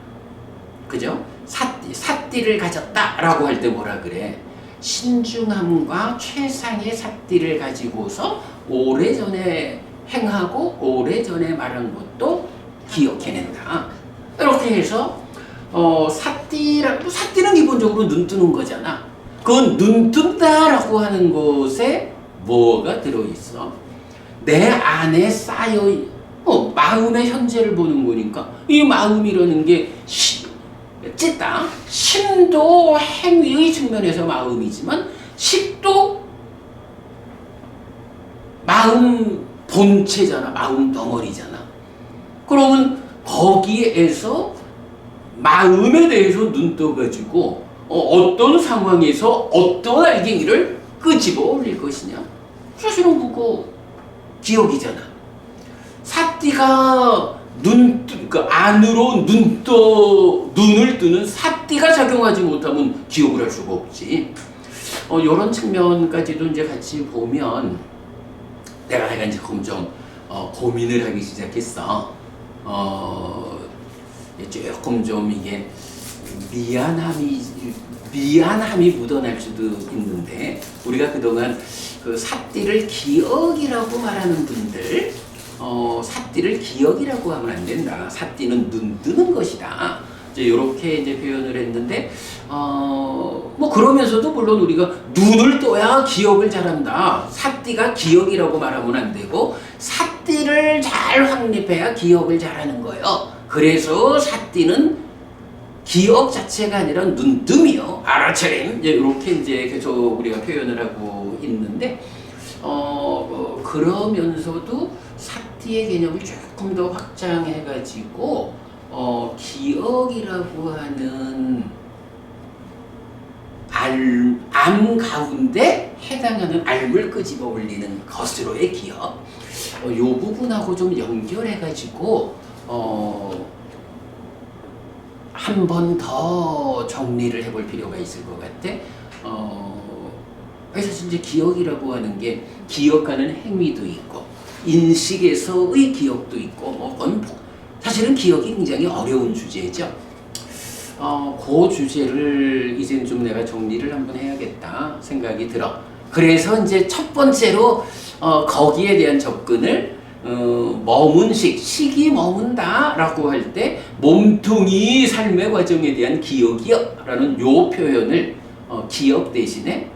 그죠? 사띠를 가졌다라고 할 때 뭐라 그래? 신중함과 최상의 사띠를 가지고서 오래전에 행하고 오래전에 말한 것도 기억해낸다. 이렇게 해서 사띠는 기본적으로 눈 뜨는 거잖아. 그 눈 뜬다라고 하는 것에 뭐가 들어있어? 내 안에 쌓여 마음의 현재를 보는 거니까 이 마음이라는 게 쨌다. 심도 행위의 측면에서 마음이지만 식도 마음 본체잖아. 마음 덩어리잖아. 그러면 거기에서 마음에 대해서 눈 떠가지고 어떤 상황에서 어떤 알갱이를 끄집어 올릴 것이냐. 사실은 그거 기억이잖아. 사띠가 그 안으로 눈을 뜨는 사띠가 작용하지 못하면 기억을 할 수가 없지. 이런 측면까지도 이제 같이 보면 내가 이제 좀 고민을 하기 시작했어. 조금 좀 이게 미안함이 묻어날 수도 있는데, 우리가 그동안 그 사띠를 기억이라고 말하는 분들, 사띠를 기억이라고 하면 안 된다. 사띠는 눈 뜨는 것이다. 이렇게 이제 표현을 했는데, 뭐 그러면서도 물론 우리가 눈을 떠야 기억을 잘한다. 사띠가 기억이라고 말하면 안 되고, 사띠를 잘 확립해야 기억을 잘하는 거예요. 그래서 사띠는 기억 자체가 아니라 눈뜸이요. 알아차림. 이렇게 이제 계속 우리가 표현을 하고 있는데, 그러면서도 사띠의 개념을 조금 더 확장해가지고, 기억이라고 하는 암 가운데 해당하는 알을 끄집어 올리는 것으로의 기억. 이 부분하고 좀 연결해가지고, 한 번 더 정리를 해볼 필요가 있을 것 같아. 그래서 이제 기억이라고 하는 게 기억하는 행위도 있고, 인식에서의 기억도 있고, 사실은 기억이 굉장히 어려운 주제죠. 그 주제를 이젠 좀 내가 정리를 한번 해야겠다 생각이 들어. 그래서 이제 첫 번째로 거기에 대한 접근을 머문식, 식이 머문다 라고 할 때 몸통이 삶의 과정에 대한 기억이요 라는 요 표현을 기억 대신에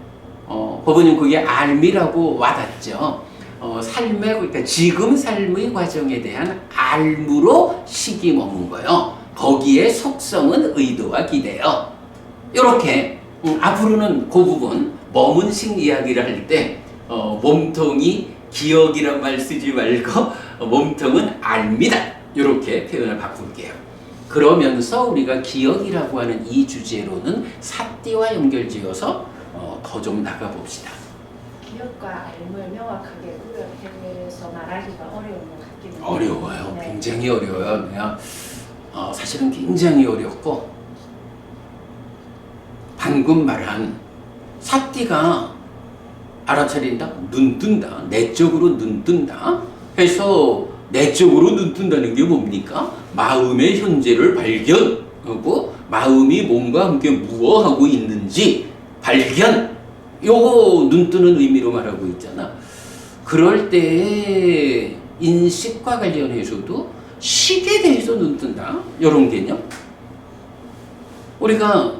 법원님 그게 알미라고 와닿죠. 그러니까 지금 삶의 과정에 대한 알무로 식이 머문 거요. 거기에 속성은 의도와 기대요. 이렇게 앞으로는 그 부분 머문식 이야기를 할 때 몸통이 기억이란 말 쓰지 말고 몸통은 알미다. 이렇게 표현을 바꿀게요. 그러면서 우리가 기억이라고 하는 이 주제로는 사띠와 연결지어서 더 좀 나가봅시다. 기억과 알을 명확하게 구별해서 말하기가 어려운 것 같긴 해요. 어려워요. 네. 굉장히 어려워요. 그냥 사실은 굉장히 어렵고, 방금 말한 사띠가 알아차린다? 눈 뜬다. 내적으로 눈 뜬다. 해서 내적으로 눈 뜬다는 게 뭡니까? 마음의 현재를 발견하고 마음이 몸과 함께 무엇하고 있는지 발견. 요거 눈 뜨는 의미로 말하고 있잖아. 그럴 때 인식과 관련해서도 식에 대해서 눈 뜬다. 요런 개념. 우리가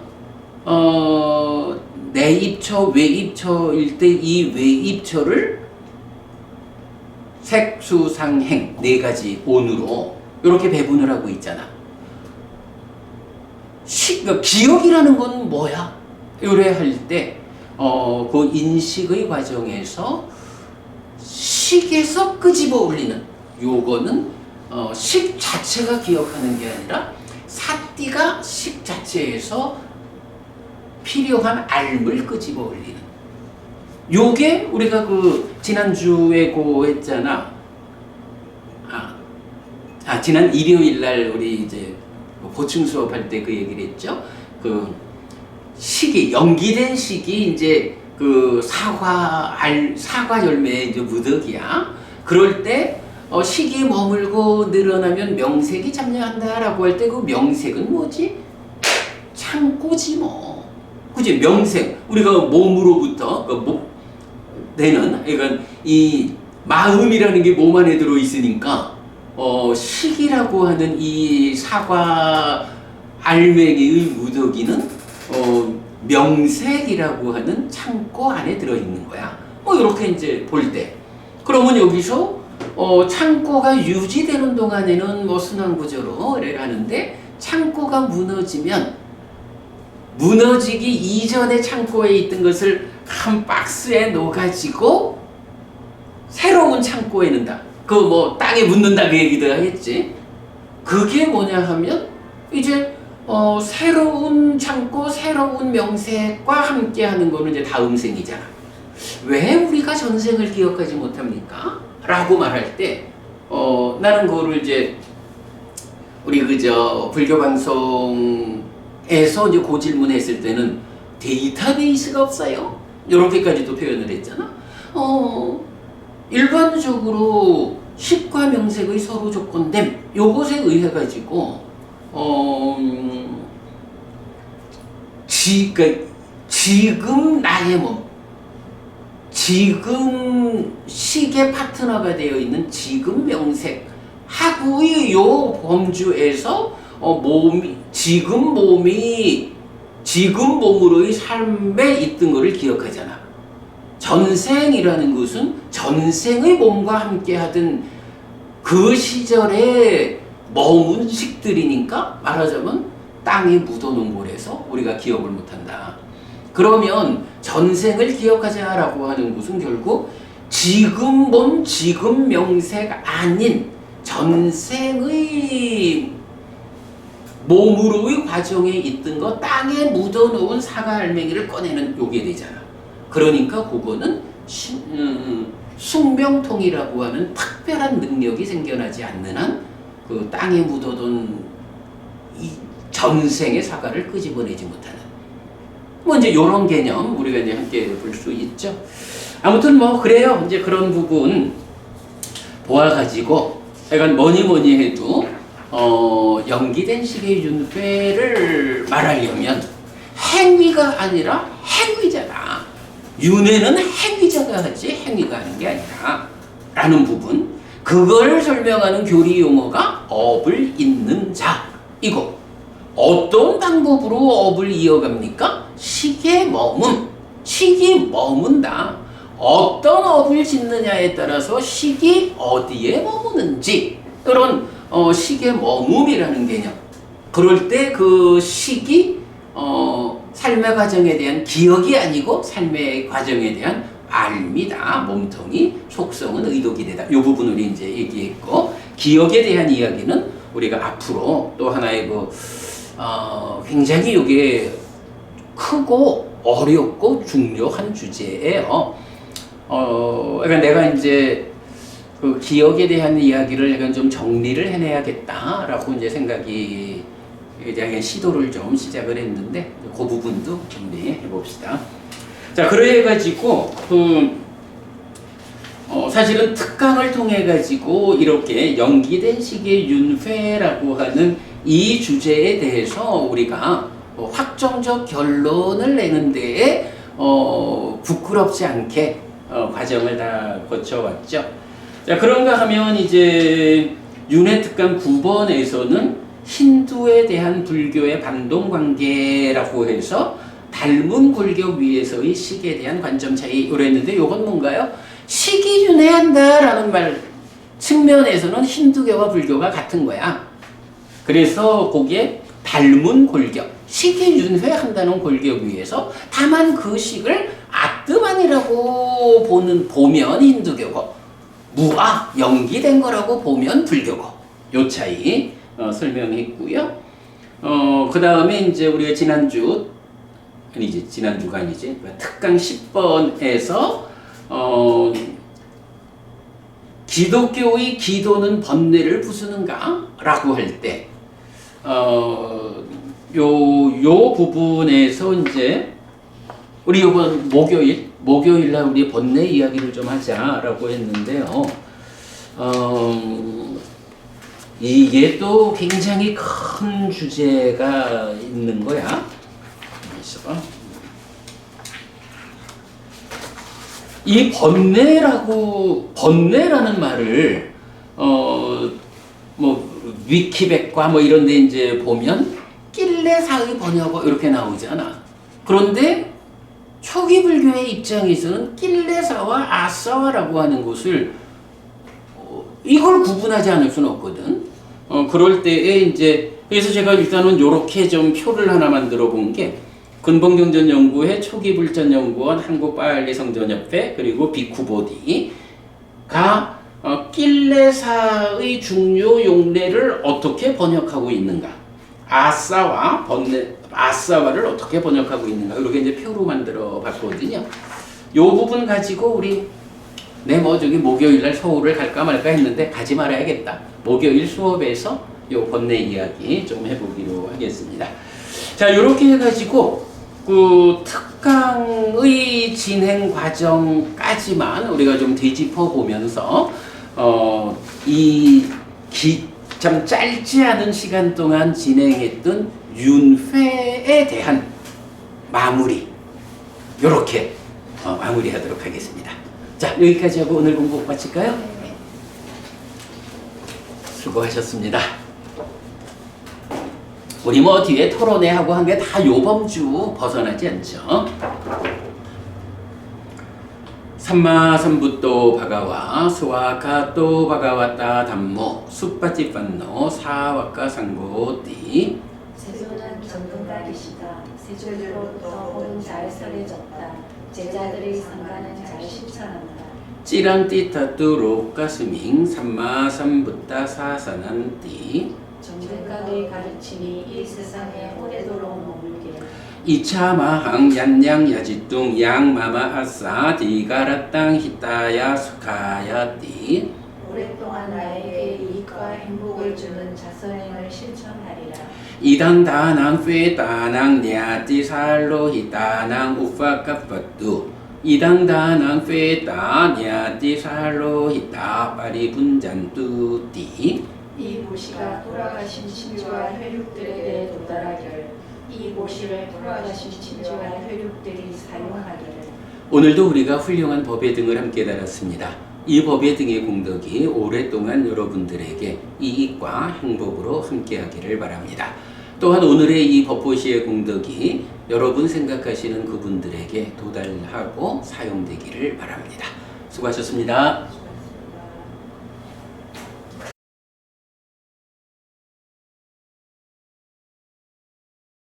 내입처, 외입처일 때 이 외입처를 색수상행 네 가지 온으로 이렇게 배분을 하고 있잖아. 그러니까 기억이라는 건 뭐야? 요래 할 때 그 인식의 과정에서 식에서 끄집어 올리는 요거는 식 자체가 기억하는 게 아니라 사띠가 식 자체에서 필요한 알을 끄집어 올리는. 요게 우리가 그 지난주에 고 했잖아. 지난 일요일 날 우리 이제 보충 수업할 때 그 얘기를 했죠. 그 식이 연기된 식이 이제 그 사과 열매의 이제 무덕이야. 그럴 때 식이 머물고 늘어나면 명색이 참여한다라고 할 때 그 명색은 뭐지? 창고지 뭐. 그지? 명색. 우리가 몸으로부터 되는, 그러니까 이 마음이라는 게 몸 안에 들어 있으니까 식이라고 하는 이 사과 알맹이의 무더기는 명색이라고 하는 창고 안에 들어 있는 거야. 뭐 이렇게 이제 볼 때. 그러면 여기서 창고가 유지되는 동안에는 뭐 순환구조로 하는데, 창고가 무너지면 무너지기 이전에 창고에 있던 것을 한 박스에 넣어가지고 새로운 창고에 넣는다. 그 뭐 땅에 묻는다 그 얘기도 했지. 그게 뭐냐 하면 이제 새로운 창고, 새로운 명색과 함께하는 거는 이제 다음 생이잖아. 왜 우리가 전생을 기억하지 못합니까? 라고 말할 때 나는 그거를 이제 우리 그저 불교 방송에서 이제 그 질문했을 때는 데이터베이스가 없어요. 이렇게까지도 표현을 했잖아. 일반적으로 식과 명색의 서로 조건됨 요것에 의해 가지고 지금 나의 몸, 지금 식의 파트너가 되어 있는 지금 명색 하고의 요 범주에서 지금 몸으로의 삶에 있던 것을 기억하잖아. 전생이라는 것은 전생의 몸과 함께 하던 그 시절에 머문 식들이니까 말하자면 땅에 묻어놓은 거라서 우리가 기억을 못한다. 그러면 전생을 기억하자라고 하는 것은 결국 지금 몸, 지금 명색 아닌 전생의 몸으로의 과정에 있던 거 땅에 묻어놓은 사과 알맹이를 꺼내는 요게 되잖아. 그러니까 그거는 숙명통이라고 하는 특별한 능력이 생겨나지 않는 한 그 땅에 묻어둔 이 전생의 사과를 끄집어내지 못하는 뭐 이제 요런 개념 우리가 이제 함께 볼 수 있죠. 아무튼 뭐 그래요. 이제 그런 부분 보아가지고 약간 뭐니 해도 연기된 식의 윤회를 말하려면 행위가 아니라 행위자다. 윤회는 행위자가 하지 행위가 하는 게 아니라 라는 부분, 그걸 설명하는 교리 용어가 업을 잇는 자이고, 어떤 방법으로 업을 이어갑니까? 식에 머문, 식이 머문다. 어떤 업을 짓느냐에 따라서 식이 어디에 머무는지, 이런 식의 머문이라는 개념. 그럴 때 그 식이 삶의 과정에 대한 기억이 아니고 삶의 과정에 대한 알미다. 몸통이, 속성은 의도기대다. 이 부분을 이제 얘기했고, 기억에 대한 이야기는 우리가 앞으로 또 하나의 굉장히 이게 크고 어렵고 중요한 주제예요. 그러니까 내가 이제 그 기억에 대한 이야기를 약간 좀 정리를 해내야겠다라고 이제 생각이 이제 시도를 좀 시작을 했는데, 그 부분도 정리해 봅시다. 자, 그래 가지고 사실은 특강을 통해 가지고 이렇게 연기된 식의 윤회라고 하는 이 주제에 대해서 우리가 확정적 결론을 내는 데에 부끄럽지 않게 과정을 다 거쳐왔죠. 자, 그런가 하면 이제 윤회 특강 9번에서는 힌두에 대한 불교의 반동관계라고 해서 닮은 골격 위에서의 식에 대한 관점 차이 이랬는데, 이건 뭔가요? 식이 윤회한다라는 말 측면에서는 힌두교와 불교가 같은 거야. 그래서 거기에 닮은 골격, 식이 윤회한다는 골격 위에서 다만 그 식을 아뜨만이라고 보면 힌두교고, 무아, 연기된 거라고 보면 불교고, 요 차이 설명했고요. 그 다음에 이제 우리가 지난주가 아니지, 특강 10번에서 기독교의 기도는 번뇌를 부수는가? 라고 할 때, 요 부분에서 이제 우리 이번 목요일날 우리 번뇌 이야기를 좀 하자라고 했는데요. 이게 또 굉장히 큰 주제가 있는 거야. 이 번뇌라는 말을 위키백과 이런 데 이제 보면 낄레사의 번역어 이렇게 나오잖아. 그런데 초기 불교의 입장에서는 낄레사와 아사와라고 하는 것을 이걸 구분하지 않을 수는 없거든. 그럴 때에 이제, 그래서 제가 일단은 요렇게 좀 표를 하나 만들어 본 게, 근본경전연구회, 초기불전연구원, 한국빨리성전협회, 그리고 비쿠보디가 낄레사의 중요 용례를 어떻게 번역하고 있는가? 아싸와를 어떻게 번역하고 있는가? 이렇게 이제 표로 만들어 봤거든요. 요 부분 가지고 우리 저기 목요일날 서울을 갈까 말까 했는데 가지 말아야겠다. 목요일 수업에서 요 번뇌 이야기 좀 해보기로 하겠습니다. 자, 이렇게 해가지고 그 특강의 진행 과정까지만 우리가 좀 되짚어 보면서 참 짧지 않은 시간 동안 진행했던 윤회에 대한 마무리 요렇게 마무리하도록 하겠습니다. 자, 여기까지 하고 오늘 공부 마칠까요? 네. 수고하셨습니다. 우리 뒤에 토론회하고 한 게 다 요범주 벗어나지 않죠. 삼마삼부또 바가와 스와카또 바가와따 담모 숫바찌판노 사와카 상고띠 세조는 전문가이시다. 세조로부터 복은 잘 설해졌다. 제자들의 상가는 잘 실천한다. 찌랑띠타뚜 록가스밍 삼마삼부따 사사난띠 정득각의 가르침이 이 세상에 오래도록 머물게. 이차마항 얀양 야지뚱 양마마아싸 디가라땅 히타야 수카야띠 오랫동안 나에게 이익과 행복을 주는 자선행을 실천하리라. 이당다낭 페다낭 냐띠 살로 히타낭 우파카빠뚜 이당다낭 페다 냐띠 살로 히타 파리분잔뚜띠 이 모시가 돌아가신 친지와 혈육들에게 도달하기를. 이 모시를 돌아가신 친지와 혈육들이 사용하기를. 오늘도 우리가 훌륭한 법의 등을 함께 달았습니다. 이 법의 등의 공덕이 오랫동안 여러분들에게 이익과 행복으로 함께하기를 바랍니다. 또한 오늘의 이 법보시의 공덕이 여러분 생각하시는 그분들에게 도달하고 사용되기를 바랍니다. 수고하셨습니다.